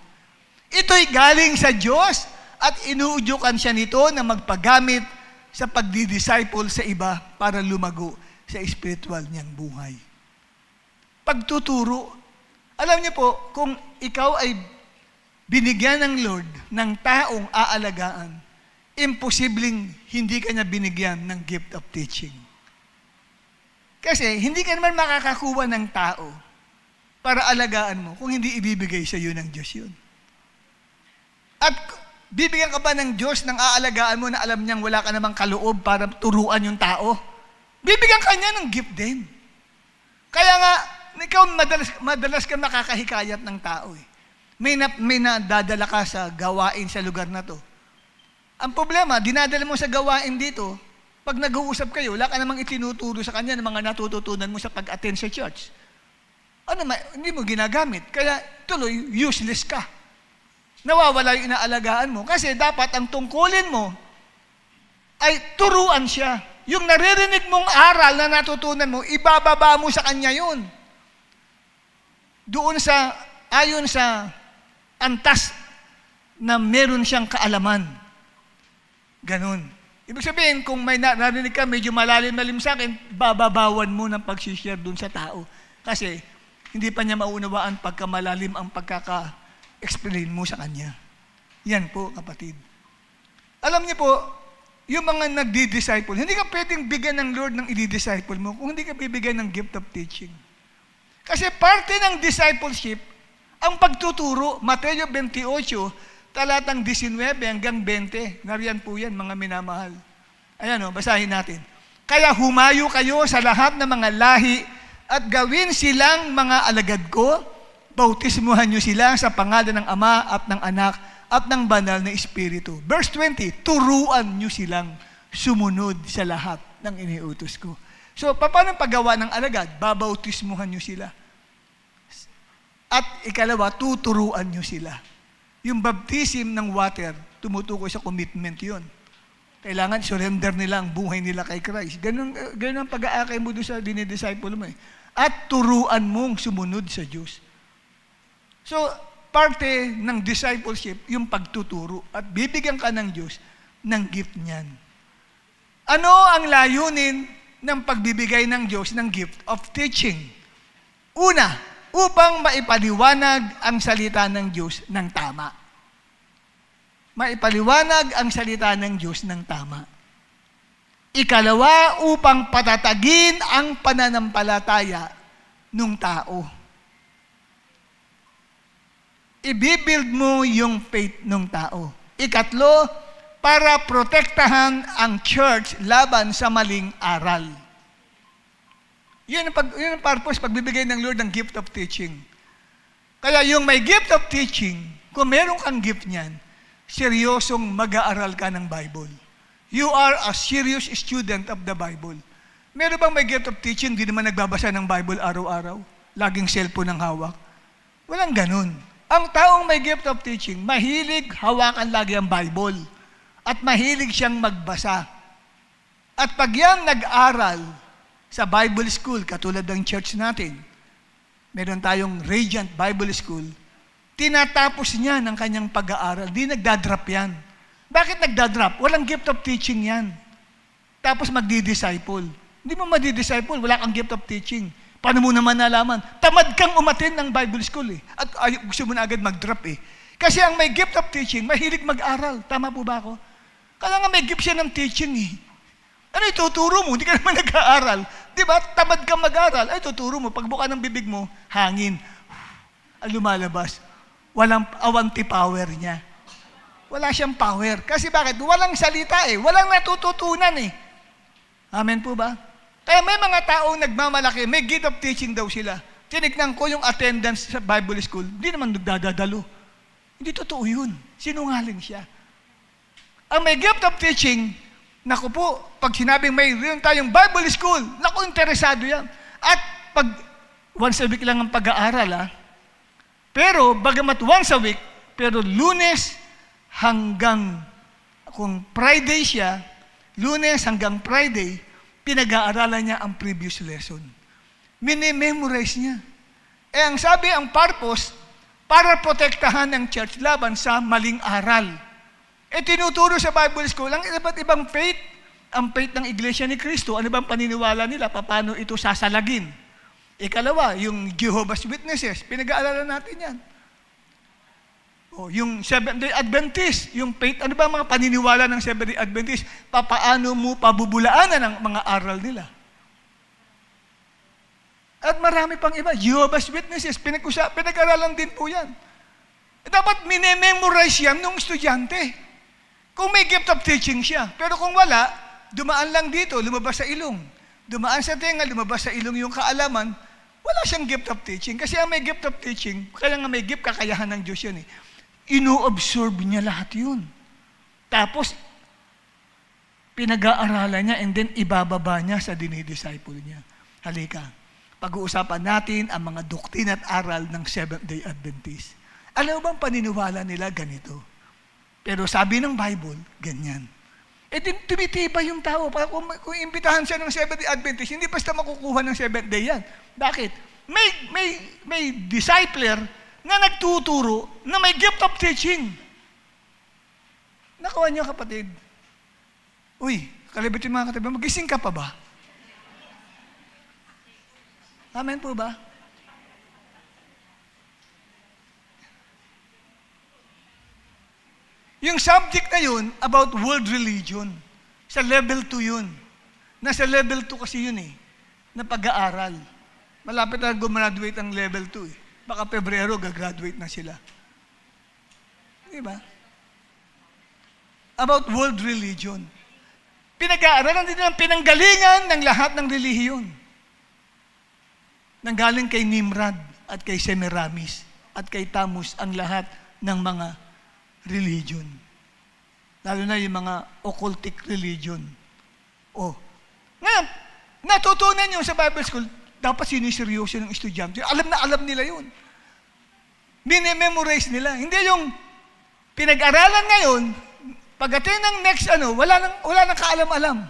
Ito'y galing sa Diyos at inuudyukan siya nito na magpagamit sa pagdidisciple sa iba para lumago sa spiritual niyang buhay. Pagtuturo, alam niyo po, kung ikaw ay binigyan ng Lord ng taong aalagaan, imposibleng hindi ka niya binigyan ng gift of teaching. Kasi hindi ka naman makakakuha ng tao para alagaan mo kung hindi ibibigay sa iyo ng Diyos yun. At bibigyan ka ba ng Diyos ng aalagaan mo na alam niyang wala ka namang kaloob para turuan yung tao? Bibigyan ka niya ng gift din. Kaya nga, ikaw madalas ka makakahikayat ng tao eh. May nadadala ka sa gawain sa lugar na to. Ang problema, dinadala mo sa gawain dito, pag nag-uusap kayo, wala ka namang itinuturo sa kanya ng mga natututunan mo sa pag-attend sa church. Hindi mo ginagamit. Kaya tuloy, useless ka. Nawawala yung inaalagaan mo. Kasi dapat ang tungkulin mo ay turuan siya. Yung naririnig mong aral na natutunan mo, ibababa mo sa kanya yun. Ayon sa antas na meron siyang kaalaman. Ganon. Ibig sabihin, kung may narinig ka, medyo malalim-lalim sa akin, bababawan mo ng pag-share dun sa tao. Kasi, hindi pa niya maunawaan pagka malalim ang pagkaka-explain mo sa kanya. Yan po, kapatid. Alam niyo po, yung mga nagdi-disciple, hindi ka pwedeng bigyan ng Lord ng i-disciple mo kung hindi ka bibigyan ng gift of teaching. Kasi parte ng discipleship, ang pagtuturo, Mateo 28, talatang 19 hanggang 20. Nariyan po yan, mga minamahal. Ayan basahin natin. Kaya humayo kayo sa lahat ng mga lahi at gawin silang mga alagad ko, bautismuhan nyo sila sa pangalan ng Ama at ng Anak at ng Banal na Espiritu. Verse 20, turuan nyo silang sumunod sa lahat ng iniutos ko. So, paano paggawa ng alagad? Babautismuhan nyo sila. At ikalawa, tuturuan nyo sila. Yung baptism ng water, tumutukoy sa commitment yun. Kailangan surrender nila ang buhay nila kay Christ. Ganun ang pag-aakay mo doon sa dinidisciple mo eh. at turuan mong sumunod sa Diyos. So, parte ng discipleship, yung pagtuturo at bibigyan ka ng Diyos ng gift niyan. Ano ang layunin ng pagbibigay ng Diyos ng gift of teaching? Una, upang maipaliwanag ang salita ng Diyos ng tama. Maipaliwanag ang salita ng Diyos ng tama. Ikalawa, upang patatagin ang pananampalataya ng tao. I-build mo yung faith ng tao. Ikatlo, para protektahan ang church laban sa maling aral. Yun ang purpose, pagbibigay ng Lord ng gift of teaching. Kaya yung may gift of teaching, kung meron kang gift niyan, seryosong mag-aaral ka ng Bible. You are a serious student of the Bible. Meron bang may gift of teaching, di naman nagbabasa ng Bible araw-araw? Laging cellphone ang hawak? Walang ganun. Ang taong may gift of teaching, mahilig hawakan lagi ang Bible. At mahilig siyang magbasa. At pag yan nag-aral sa Bible School, katulad ng church natin, meron tayong Radiant Bible School, tinatapos niya ng kanyang pag-aaral. Di nagdadrop yan. Bakit nagdadrop? Walang gift of teaching yan. Tapos magdi-disciple. Hindi mo magdi-disciple, wala kang gift of teaching. Paano mo naman nalaman? Tamad kang umattend ng Bible School eh. At gusto mo na agad mag-drop eh. Kasi ang may gift of teaching, mahilig mag-aral. Tama po ba ako? Kaya nga may gift siya ng teaching eh. Ano ituturo mo? Hindi ka naman nag-aaral. Di ba? Tamad kang mag-aral. Ay, tuturo mo. Pagbuka ng bibig mo, hangin. Lumalabas. Walang awanti power niya. Wala siyang power. Kasi bakit? Walang salita eh. Walang natututunan eh. Amen po ba? Kaya may mga taong nagmamalaki, may gift of teaching daw sila. Tinignan ko yung attendance sa Bible School, hindi naman nagdadadalo. Hindi totoo yun. Sinungaling siya. Ang may gift of teaching, naku po, pag sinabing may rin tayong Bible School, naku, interesado yan. At pag once a week lang ang pag-aaral, pero bagamat once a week, pero Lunes hanggang, kung Friday siya, Lunes hanggang Friday, pinag-aaralan niya ang previous lesson. Mini-memorize niya. Ang sabi, ang purpose, para protektahan ng church laban sa maling aral. Tinuturo sa Bible School ang iba't ibang faith. Ang faith ng Iglesia ni Cristo, ano bang paniniwala nila, paano ito sasalagin. Ikalawa, yung Jehovah's Witnesses, pinag-aaralan natin yan. Yung Seventh-day Adventist, yung faith, ano ba mga paniniwala ng Seventh-day Adventist? Paano mo pabubulaanan ang mga aral nila? At marami pang iba, Jehovah's Witnesses, pinag-aralan din po yan. Dapat minememorize yan ng estudyante. Kung may gift of teaching siya. Pero kung wala, dumaan lang dito, lumabas sa ilong. Dumaan sa tenga, lumabas sa ilong yung kaalaman, wala siyang gift of teaching. Kasi ang may gift of teaching, kaya nga may gift, kakayahan ng Diyos yun eh. Ino-absorb niya lahat yun. Tapos, pinag-aaralan niya and then ibababa niya sa dinidisciple niya. Halika, pag-uusapan natin ang mga doktrina at aral ng Seventh-day Adventist. Alam mo bang paniniwala nila ganito? Pero sabi ng Bible, ganyan. Tumitibay yung tao. Kung imbitahan siya ng Seventh-day Adventist, hindi basta makukuha ng Seventh-day yan. Bakit? May discipler na nagtuturo na may gift of teaching. Nakuha niyo, kapatid. Uy, kalibit yung mga katabi, magising ka pa ba? Amen po ba? Yung subject na yun, about world religion, sa level 2 yun. Nasa level 2 kasi yun eh, na pag-aaral. Malapit na gumraduate ang level 2 eh. Baka Pebrero, gagraduate na sila. Diba? About world religion. Pinag-aaralan din ang pinanggalingan ng lahat ng relihiyon. Nanggaling kay Nimrod at kay Semiramis at kay Tammuz ang lahat ng mga religion. Lalo na yung mga occultic religion. Ngayon, natutunan nyo sa Bible School, dapat siniseryoso ng estudyante. Alam nila yun. Minememorize nila. Hindi yung pinag-aralan ngayon, pagdating ng next wala nang kaalam-alam.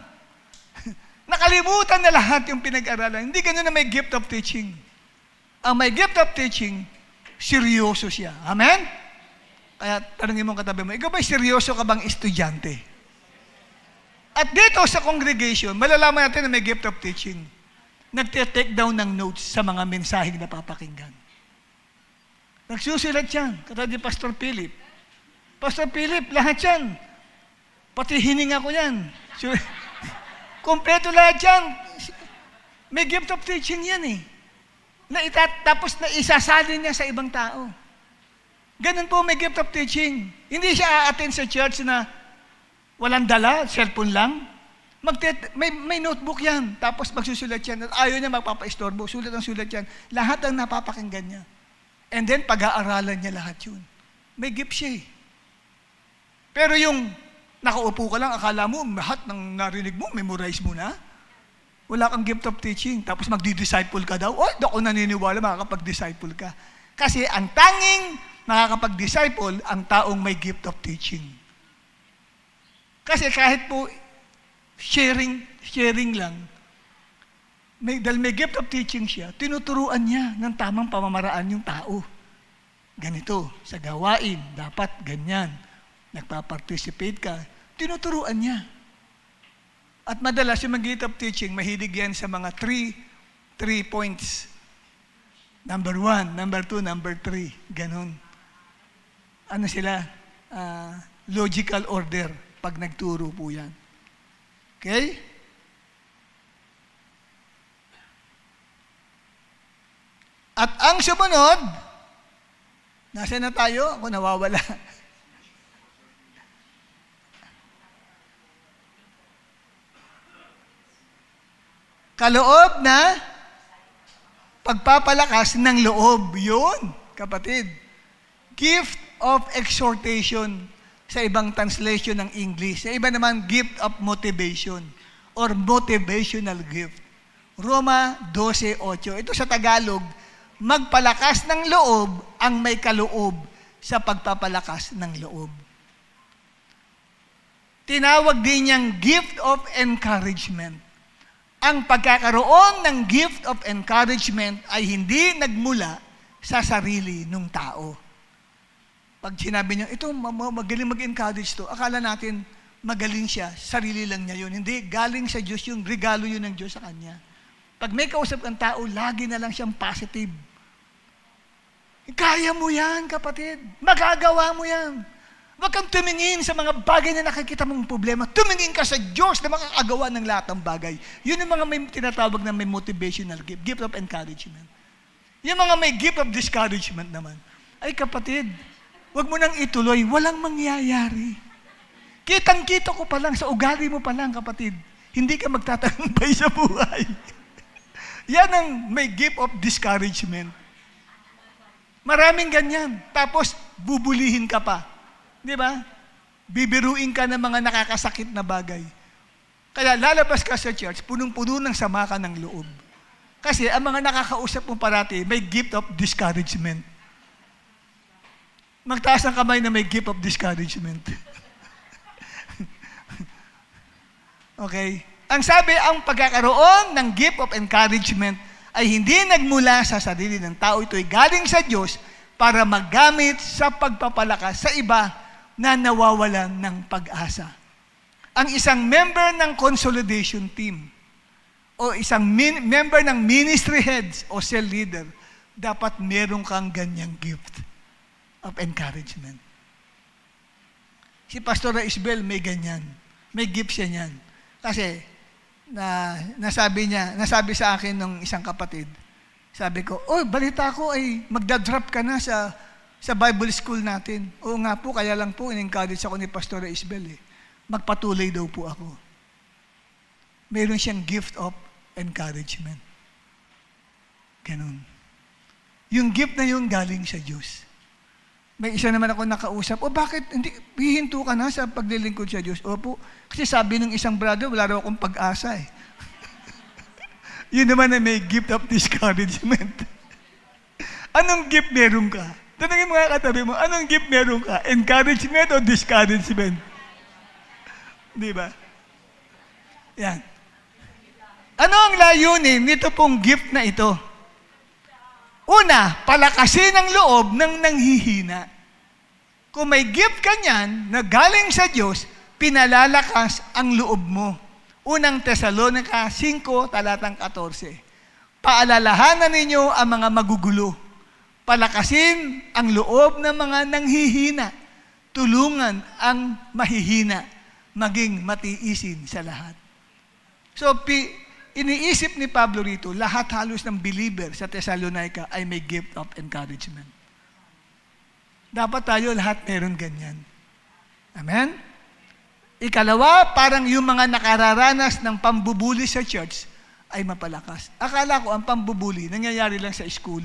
nakalimutan na lahat yung pinag-aralan. Hindi ganun na may gift of teaching. Ang may gift of teaching, seryoso siya. Amen? Kaya tanongin mo ang katabi mo, ikaw ba'y seryoso ka bang estudyante? At dito sa congregation, malalaman natin na may gift of teaching. Nagte-take down ng notes sa mga mensaheng napapakinggan. Nagsusulat yan, katulad ni Pastor Philip. Pastor Philip, lahat yan. Pati hininga ko yan. Kompleto lahat yan. May gift of teaching yan eh. Tapos na isasalin niya sa ibang tao. Ganun po may gift of teaching. Hindi siya a-attend sa church na walang dala, cellphone lang. May notebook yan. Tapos magsusulat yan. At ayaw niya magpapaistorbo. Sulat ang sulat yan. Lahat ang napapakinggan niya. And then pag-aaralan niya lahat yun. May gift siya eh. Pero yung nakaupo ka lang, akala mo lahat ng narinig mo, memorize mo na. Wala kang gift of teaching. Tapos magdi-disciple ka daw. Oh, ako naniniwala makakapag-disciple ka. Kasi ang tanging makakapag-disciple, ang taong may gift of teaching. Kasi kahit po sharing lang, dahil may gift of teaching siya, tinuturuan niya ng tamang pamamaraan yung tao. Ganito, sa gawain, dapat ganyan. Nagpa-participate ka, tinuturuan niya. At madalas yung gift of teaching, mahilig yan sa mga three points. Number 1, number 2, number 3. Ganon. Ano sila? Logical order pag nagturo po yan. Okay? At ang sumunod, nasaan na tayo? Ako nawawala. Kaloob na pagpapalakas ng loob. Yun, kapatid. Gift of exhortation sa ibang translation ng English. Sa iba naman, gift of motivation or motivational gift. Roma 12:8. Ito sa Tagalog, magpalakas ng loob ang may kaloob sa pagpapalakas ng loob. Tinawag din niyang gift of encouragement. Ang pagkakaroon ng gift of encouragement ay hindi nagmula sa sarili ng tao. Pag sinabi niya, ito, magaling mag-encourage to, akala natin magaling siya, sarili lang niya yun. Hindi, galing sa Diyos yung regalo yun ng Diyos sa kanya. Pag may kausap kang tao, lagi na lang siyang positive. Kaya mo yan, kapatid. Magagawa mo yan. Huwag kang tumingin sa mga bagay na nakikita mong problema. Tumingin ka sa Diyos na makakagawa ng lahat ng bagay. Yun yung mga may tinatawag na may motivational gift, gift of encouragement. Yung mga may gift of discouragement naman. Ay kapatid, huwag mo nang ituloy, walang mangyayari. Kitang-kita ko pa lang, sa ugali mo pa lang kapatid, hindi ka magtatagumpay sa buhay. Yan ang may gift of discouragement. Maraming ganyan. Tapos, bubulihin ka pa. Di ba? Bibiruin ka ng mga nakakasakit na bagay. Kaya lalabas ka sa church, punong-puno ng sama ka ng loob. Kasi ang mga nakakausap mo parati, may gift of discouragement. Magtaas ang kamay na may gift of discouragement. Okay? Ang sabi, ang pagkakaroon ng gift of encouragement ay hindi nagmula sa sarili ng tao. Ito ay galing sa Diyos para magamit sa pagpapalakas sa iba na nawawalan ng pag-asa. Ang isang member ng consolidation team o isang member ng ministry heads o cell leader, dapat meron kang ganyang gift of encouragement. Si Pastor Isabel may ganyan. May gift siya niyan. Kasi, nasabi sa akin ng isang kapatid, sabi ko, balita ko ay magdadrop ka na sa Bible school natin. Oo nga po, kaya lang po, in-encourage ako ni Pastor Isabel. Magpatuloy daw po ako. Meron siyang gift of encouragement. Ganun. Yung gift na yun galing sa Diyos. May isa naman ako nakausap, bakit hindi hihinto ka na sa paglilingkod sa Diyos? Opo, kasi sabi ng isang brother, wala raw akong pag-asa eh. Yun naman na may gift of discouragement. Anong gift meron ka? Tanungin mga katabi mo, anong gift meron ka? Encouragement o discouragement? Di ba? Yan. Ano ang layunin nito pong gift na ito? Una, palakasin ang loob ng nanghihina. Kung may gift ka niyan na galing sa Diyos, pinalalakas ang loob mo. Unang Tesalonica 5, talatang 14. Paalalahanan ninyo ang mga magugulo. Palakasin ang loob ng mga nanghihina. Tulungan ang mahihina, maging matiisin sa lahat. So, iniisip ni Pablo rito, lahat halos ng believer sa Thessalonica ay may gift of encouragement. Dapat tayo lahat meron ganyan. Amen? Ikalawa, parang yung mga nakararanas ng pambubuli sa church ay mapalakas. Akala ko ang pambubuli nangyayari lang sa school.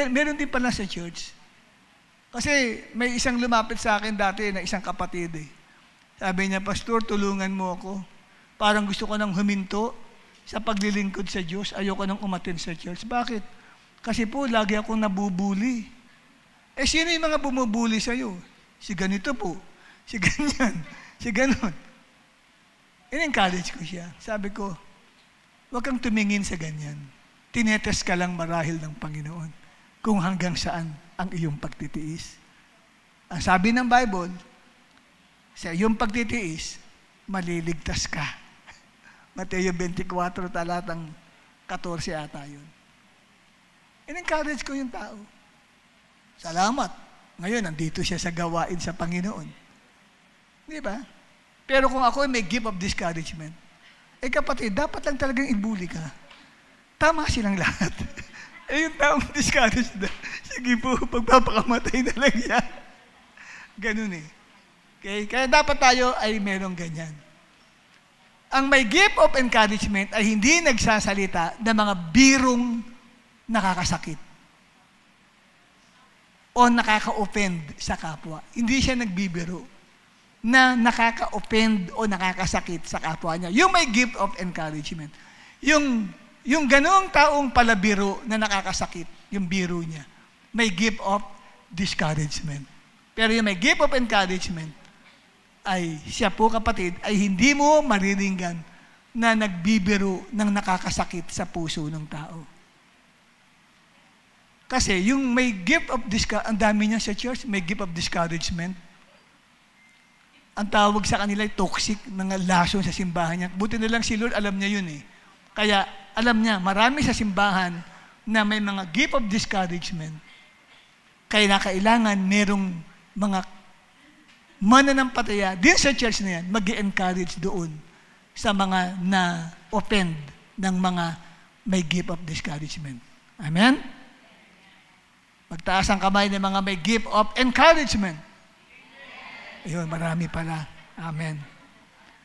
Meron din pala sa church. Kasi may isang lumapit sa akin dati na isang kapatid eh. Sabi niya, Pastor, tulungan mo ako. Parang gusto ko nang huminto sa paglilingkod sa Diyos. Ayoko nang umattend sa church. Bakit? Kasi po, lagi akong nabubuli. Eh, sino yung mga bumubuli sa'yo? Si ganito po. Si ganyan. Si ganon. In-encourage ko siya. Sabi ko, huwag kang tumingin sa ganyan. Tinetes ka lang marahil ng Panginoon kung hanggang saan ang iyong pagtitiis. Ang sabi ng Bible, sa iyong pagtitiis, maliligtas ka. Mateo 24, talatang 14 ata yun. In-encourage ko yung tao. Salamat. Ngayon, nandito siya sa gawain sa Panginoon. Di ba? Pero kung ako may gift of discouragement, eh kapatid, dapat lang talagang ibuli ka. Tama silang lahat. Eh yung taong discouraged na, sige po, pagpapakamatay na lang yan. Ganun eh. Okay? Kaya dapat tayo ay merong ganyan. Ang may gift of encouragement ay hindi nagsasalita ng mga birong nakakasakit o nakaka-offend sa kapwa. Hindi siya nagbibiro na nakaka-offend o nakakasakit sa kapwa niya. Yung may gift of encouragement. Yung ganoong taong palabiro na nakakasakit, yung biro niya, may gift of discouragement. Pero yung may gift of encouragement, ay siya po kapatid, ay hindi mo mariringgan na nagbibiro ng nakakasakit sa puso ng tao. Kasi yung may gift of discouragement, ang dami niya sa church, may gift of discouragement. Ang tawag sa kanila ay toxic, mga lason sa simbahan niya. Buti na lang si Lord, alam niya yun eh. Kaya alam niya, marami sa simbahan na may mga gift of discouragement. Kaya kailangan merong mga mananampataya din sa church na yan, mag-encourage doon sa mga na-offend ng mga may gift of discouragement. Amen? Magtaas ang kamay ng mga may gift of encouragement. Ayun, marami pala. Amen.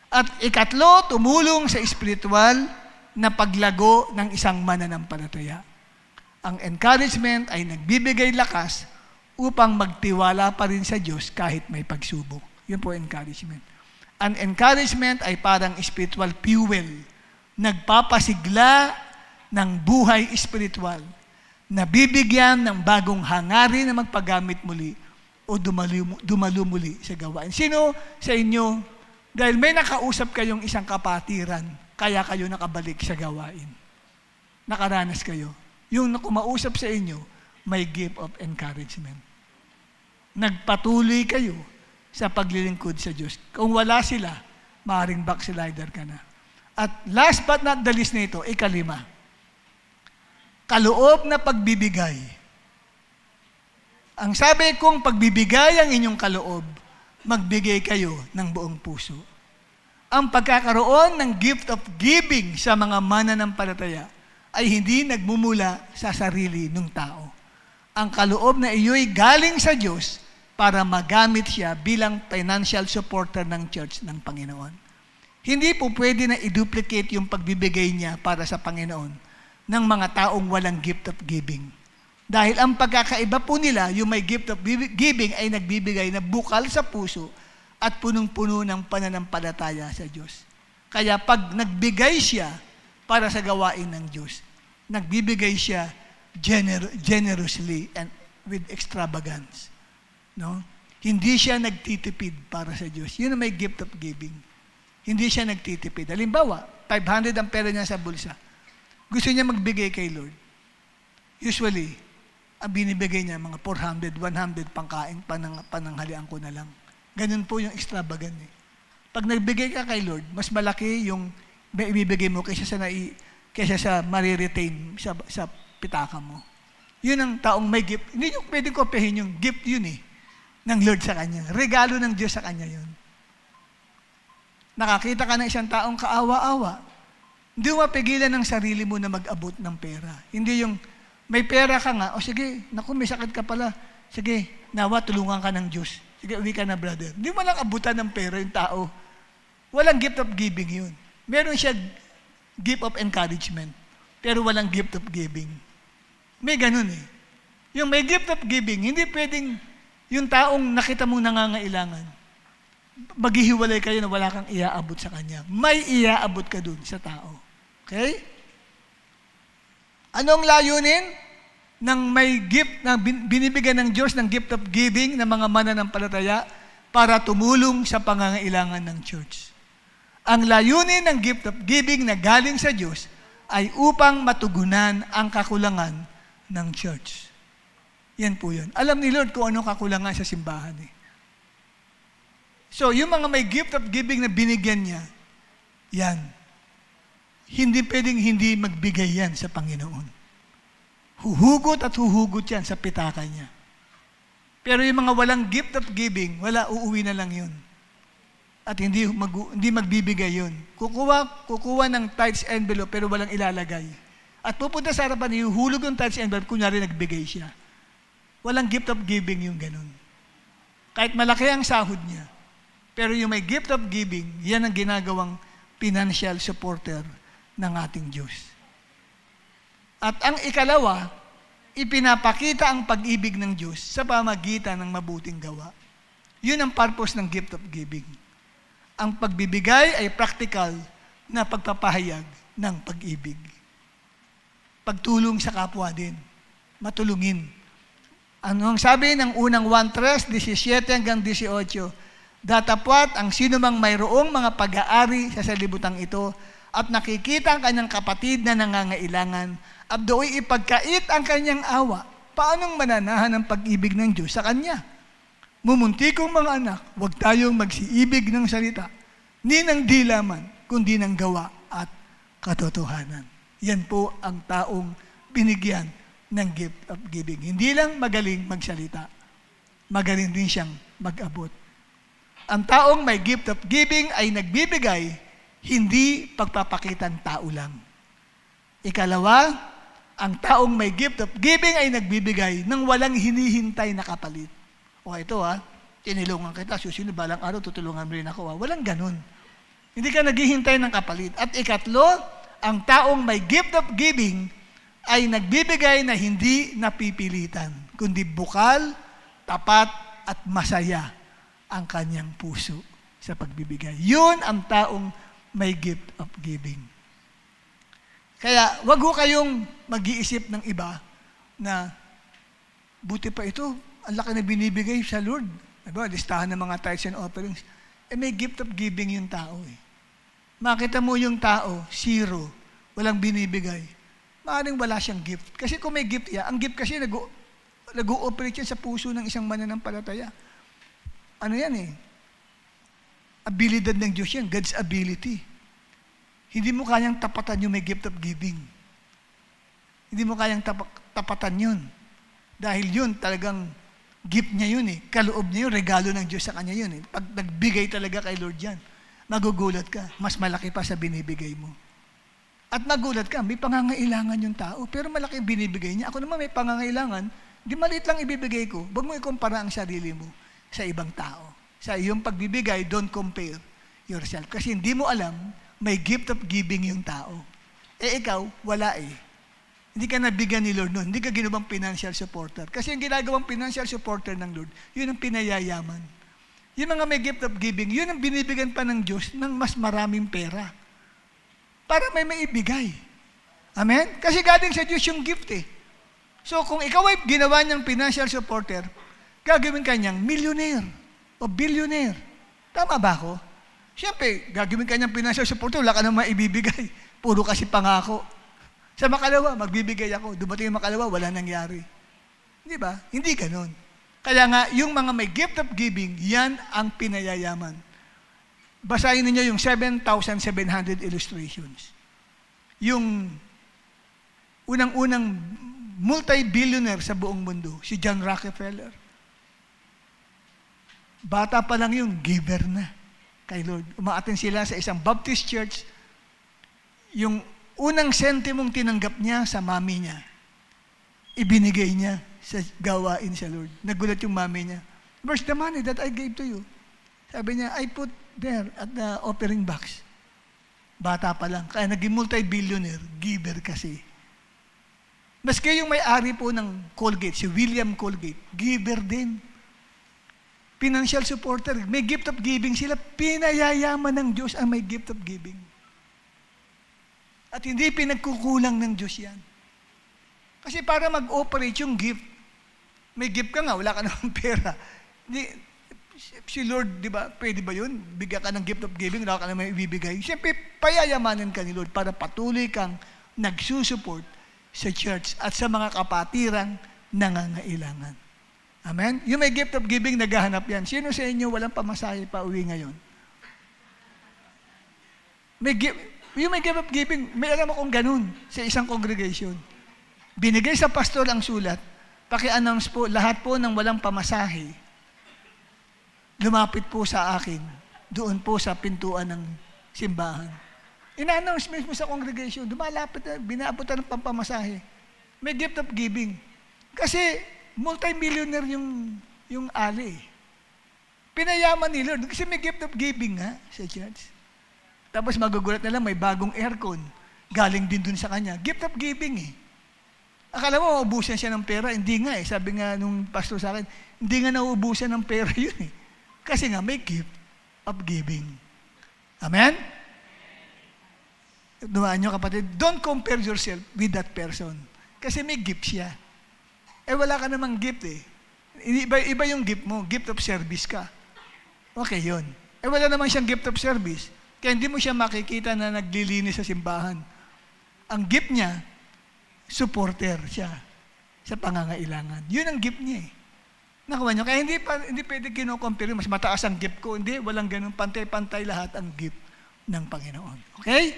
At ikatlo, tumulong sa espiritual na paglago ng isang mananampalataya. Ang encouragement ay nagbibigay lakas upang magtiwala pa rin sa Diyos kahit may pagsubok. Yun po encouragement. Ang encouragement ay parang spiritual fuel. Nagpapasigla ng buhay spiritual. Nabibigyan ng bagong hangarin na magpagamit muli o dumalo muli sa gawain. Sino sa inyo, dahil may nakausap kayong isang kapatiran, kaya kayo nakabalik sa gawain. Nakaranas kayo. Yung kumausap sa inyo, may gift of encouragement. Nagpatuloy kayo sa paglilingkod sa Diyos. Kung wala sila, maaaring backslider ka na. At last but not the least na ito, ikalima. Kaloob na pagbibigay. Ang sabi kong pagbibigay ang inyong kaloob, magbigay kayo ng buong puso. Ang pagkakaroon ng gift of giving sa mga mananampalataya ay hindi nagmumula sa sarili ng tao. Ang kaloob na iyo'y galing sa Diyos para magamit siya bilang financial supporter ng church ng Panginoon. Hindi po pwede na i-duplicate yung pagbibigay niya para sa Panginoon ng mga taong walang gift of giving. Dahil ang pagkakaiba po nila, yung may gift of giving ay nagbibigay na bukal sa puso at punong-puno ng pananampalataya sa Diyos. Kaya pag nagbigay siya para sa gawain ng Diyos, nagbibigay siya generously and with extravagance. No? Hindi siya nagtitipid para sa Diyos. Yun ang may gift of giving. Hindi siya nagtitipid. Halimbawa, 500 ang pera niya sa bulsa. Gusto niya magbigay kay Lord. Usually, ang binibigay niya, mga 400, 100 pangkain, pananghalian ko na lang. Ganun po yung extravagant eh. Pag nagbigay ka kay Lord, mas malaki yung ibibigay mo kaysa sa mariretain sa pitaka mo. Yun ang taong may gift. Hindi yung pwedeng kopyahin yung gift yun eh, ng Lord sa kanya. Regalo ng Diyos sa kanya yun. Nakakita ka ng isang taong kaawa-awa, hindi mo mapigilan ng sarili mo na mag-abot ng pera. Hindi yung, may pera ka nga, o sige, naku, may sakit ka pala. Sige, nawa, tulungan ka ng Diyos. Sige, uwi ka na, brother. Hindi mo lang abutan ng pera yung tao. Walang gift of giving yun. Meron siya gift of encouragement, pero walang gift of giving. May ganun eh. Yung may gift of giving, hindi pwedeng yung taong nakita mong nangangailangan, maghihiwalay kayo na wala kang iaabot sa kanya. May iaabot ka dun sa tao. Okay? Anong layunin ng may gift na binibigyan ng Diyos ng gift of giving ng mga mananampalataya para tumulong sa pangangailangan ng church? Ang layunin ng gift of giving na galing sa Diyos ay upang matugunan ang kakulangan ng church. Yan po yun. Alam ni Lord kung anong kakulangan sa simbahan eh. So, yung mga may gift of giving na binigyan niya, yan. Hindi pwedeng hindi magbigay yan sa Panginoon. Huhugot at huhugot yan sa pitaka niya. Pero yung mga walang gift of giving, wala, uuwi na lang yun. At hindi magbibigay yun. Kukuha ng tithes envelope pero walang ilalagay. At pupunta sa harapan, ihuhulog yung tithes envelope, kunyari nagbigay siya. Walang gift of giving yung ganun. Kahit malaki ang sahod niya. Pero yung may gift of giving, yan ang ginagawang financial supporter ng ating Diyos. At ang ikalawa, ipinapakita ang pag-ibig ng Diyos sa pamagitan ng mabuting gawa. Yun ang purpose ng gift of giving. Ang pagbibigay ay practical na pagpapahayag ng pag-ibig. Pagtulong sa kapwa din. Matulungin. Ano ang sabi ng unang 1:17 hanggang 18? Datapwat ang sinumang mayroong mga pag-aari sa salibutang ito at nakikita ang kanyang kapatid na nangangailangan at do'y ipagkait ang kanyang awa. Paanong mananahan ang pag-ibig ng Diyos sa kanya? Mumuntikong mga anak, huwag tayong magsiibig ng salita, ni ng dilaman, kundi ng gawa at katotohanan. Yan po ang taong binigyan ng gift of giving. Hindi lang magaling magsalita, magaling din siyang mag-abot. Ang taong may gift of giving ay nagbibigay, hindi pagpapakitang tao lang. Ikalawa, ang taong may gift of giving ay nagbibigay nang walang hinihintay na kapalit. O ito tinulungan kita, susunod balang araw tutulungan mo rin ako. Walang ganun. Hindi ka naghihintay ng kapalit. At ikatlo, ang taong may gift of giving ay nagbibigay na hindi napipilitan, kundi bukal, tapat, at masaya ang kanyang puso sa pagbibigay. Yun ang taong may gift of giving. Kaya, wag ho kayong mag-iisip ng iba na buti pa ito, ang laki na binibigay sa Lord. Diba, listahan ng mga tithes and offerings. May gift of giving yung tao eh. Makita mo yung tao, zero, walang binibigay. Maaaring wala siyang gift. Kasi kung may gift ang gift kasi nag-ooperate yan sa puso ng isang mananampalataya. Ano yan eh? Abilidad ng Diyos yan, God's ability. Hindi mo kayang tapatan yung may gift of giving. Hindi mo kayang tapatan yun. Dahil yun, talagang gift niya yun eh. Kaloob niya yun, regalo ng Diyos sa kanya yun eh. Pag nagbigay talaga kay Lord yan, magugulat ka, mas malaki pa sa binibigay mo. At magulat ka, may pangangailangan yung tao, pero malaki binibigay niya. Ako naman may pangangailangan, di maliit lang ibibigay ko. Huwag mo ikumpara ang sarili mo sa ibang tao. Sa iyong pagbibigay, don't compare yourself. Kasi hindi mo alam, may gift of giving yung tao. Ikaw, wala eh. Hindi ka nabigyan ni Lord noon. Hindi ka ginawang financial supporter. Kasi yung ginagawang financial supporter ng Lord, yun ang pinayayaman. Yung mga may gift of giving, yun ang binibigyan pa ng Diyos ng mas maraming pera. Para may maibigay. Amen? Kasi galing sa Diyos yung gift eh. So kung ikaw ay ginawa niyang financial supporter, gagawin ka niyang millionaire o billionaire. Tama ba ako? Siyempre, gagawin ka niyang financial support, wala ka naman maibibigay. Puro kasi pangako. Sa makalawa, magbibigay ako. Dumating yung makalawa, wala nangyari. Di ba? Hindi ganun. Kaya nga, yung mga may gift of giving, yan ang pinayayaman. Basahin ninyo yung 7,700 illustrations. Yung unang-unang multi-billionaire sa buong mundo, si John Rockefeller. Bata pa lang yung giver na kay Lord. Umaaten sila sa isang Baptist church. Yung unang sentimong tinanggap niya sa mami niya, ibinigay niya sa gawain sa Lord. Nagulat yung mami niya. Where's the money that I gave to you? Sabi niya, I put there at the offering box. Bata pa lang. Kaya naging multi-billionaire, giver kasi. Maski yung may-ari po ng Colgate, si William Colgate, giver din. Financial supporter, may gift of giving sila, pinayayaman ng Diyos ang may gift of giving. At hindi pinagkukulang ng Diyos yan. Kasi para mag-operate yung gift, may gift ka nga, wala ka namang pera. Si Lord, di ba, pwede ba yun? Bigyan ka ng gift of giving, wala ka naman ibibigay. Siyempre, payayamanin ka ni Lord para patuloy kang nagsusupport sa church at sa mga kapatirang nangangailangan. Amen? Yung may gift of giving, naghahanap yan. Sino sa inyo walang pamasahe pa uwi ngayon? Yung may gift of giving, may alam akong ganun sa isang congregation. Binigay sa pastor ang sulat, paki-announce po, lahat po ng walang pamasahe, lumapit po sa akin, doon po sa pintuan ng simbahan. Ina-announce mismo sa congregation, dumalapit na, binaabutan ng pampamasahe. May gift of giving. Kasi, multi-millionaire yung ali. Pinayaman ni Lord kasi may gift of giving nga sa church. Tapos magugulat na lang may bagong aircon. Galing din dun sa kanya. Gift of giving eh. Akala mo mauubusan siya ng pera? Hindi nga eh. Sabi nga nung pastor sa akin, hindi nga nauubusan ng pera yun eh. Kasi nga may gift of giving. Amen? Dumaan nyo kapatid, don't compare yourself with that person. Kasi may gift siya. Eh wala ka namang gift eh. Iba yung gift mo, gift of service ka. Okay yun. Eh wala naman siyang gift of service. Kaya hindi mo siya makikita na naglilinis sa simbahan. Ang gift niya, supporter siya sa pangangailangan. Yun ang gift niya eh. Nakuha niyo? Kaya hindi pwede kino-compare, mas mataas ang gift ko. Hindi, walang ganun. Pantay-pantay lahat ang gift ng Panginoon. Okay?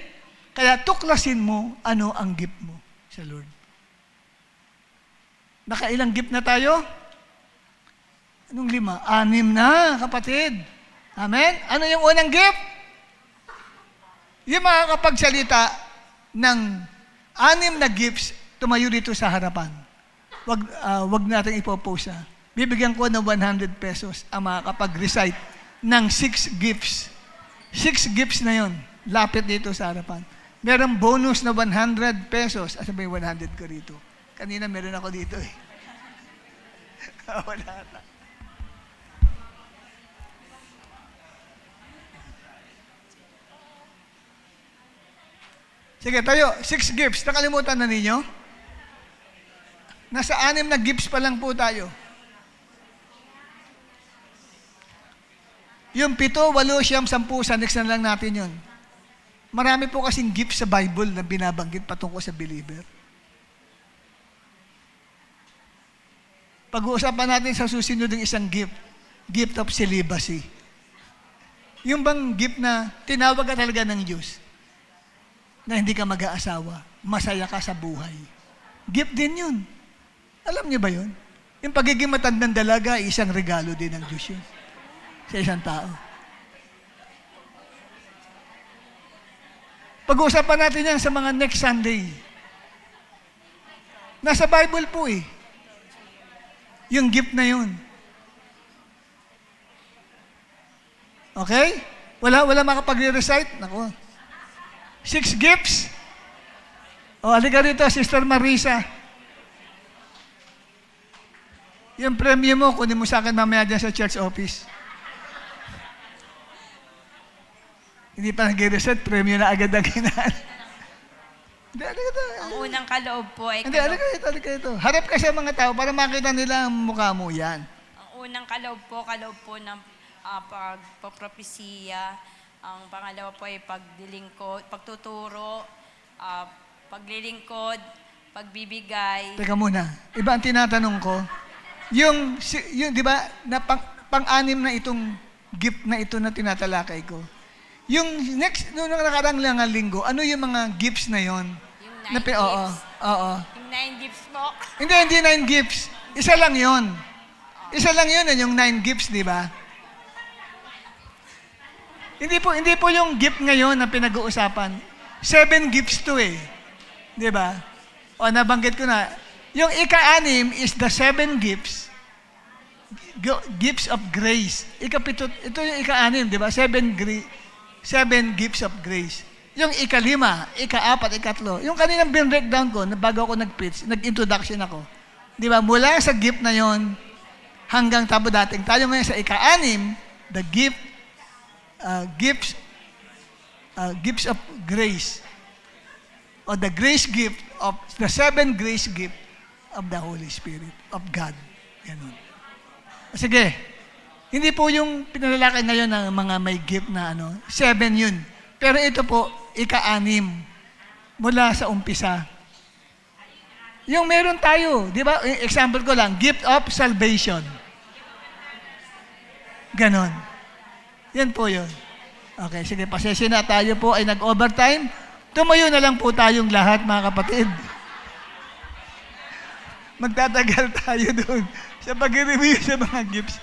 Kaya tuklasin mo ano ang gift mo sa Lord. Nakailang gift na tayo? Anong 5? 6 na, kapatid. Amen? Ano yung unang gift? Yung makakapagsalita ng 6 na gifts, tumayo dito sa harapan. Wag natin ipopost. Bibigyan ko ng 100 pesos ang makakapag-recite ng 6 gifts. 6 gifts na yon. Lapit dito sa harapan. Merong bonus na 100 pesos. Asa ba yung 100 ko rito? Kanina meron ako dito eh. Wala na. Sige, tayo. 6 gifts. Nakalimutan na ninyo? Nasa 6 na gifts pa lang po tayo. Yung 7, 8, 9, 10, sa next na lang natin yun. Marami po kasing gifts sa Bible na binabanggit patungkol sa believer. Pag-uusapan natin sa susunod ng isang gift, gift of celibacy. Yung bang gift na tinawag ka talaga ng Diyos, na hindi ka mag-aasawa, masaya ka sa buhay. Gift din yun. Alam niyo ba yun? Yung pagiging matandang dalaga, isang regalo din ng Diyos yun sa isang tao. Pag-uusapan natin yan sa mga next Sunday. Nasa Bible po eh. Yung gift na yun. Okay? Wala makapag-recite? Naku. 6 gifts? O, halika rito, Sister Marisa. Yung premyo mo, kunin mo sa akin mamaya dyan sa church office. Hindi pa nag-reset, premyo na agad ang hinaan. Ang unang kaloob po ay Hindi, halika ito. Harap ka sa mga tao para makita nila ang mukha mo yan. Ang unang kaloob po ng pagpapropesiya Ang pangalawa po ay pagtuturo, paglilingkod, pagbibigay. Teka muna, iba ang tinatanong ko. Yung di ba, na pang-anim na itong gift na ito na tinatalakay ko. Yung next, noong nakarang lang ang linggo, ano yung mga gifts na yon? Yung 9 gifts. Oo. Yung 9 gifts po. Hindi 9 gifts. Isa lang yon. Isa lang yun, yung 9 gifts, di ba? Hindi po yung gift ngayon na pinag-uusapan. 7 gifts to eh. Di ba? O, nabanggit ko na. Yung ika-anim is the 7 gifts. Gifts of grace. Ito yung ika-anim, di ba? 7 gifts of grace. Yung ika-5, ika-4, ika-3. Yung kaninang bin-breakdown ko, bago ako nag-preach, nag-introduction ako. Di ba? Mula sa gift na yon hanggang dating tayo ngayon sa ika-6, the gifts of grace. O the grace gift of, the 7 grace gift of the Holy Spirit, of God. Ganun. Sige. Hindi po yung pinalalakay ngayon ng mga may gift na 7 yun. Pero ito po, ika-6 mula sa umpisa. Yung meron tayo, di ba? Example ko lang, gift of salvation. Ganon. Yan po yun. Okay, sige, pasensya na, tayo po ay nag-overtime. Tumayo na lang po tayong lahat, mga kapatid. Magtatagal tayo doon sa pag-review sa mga gifts.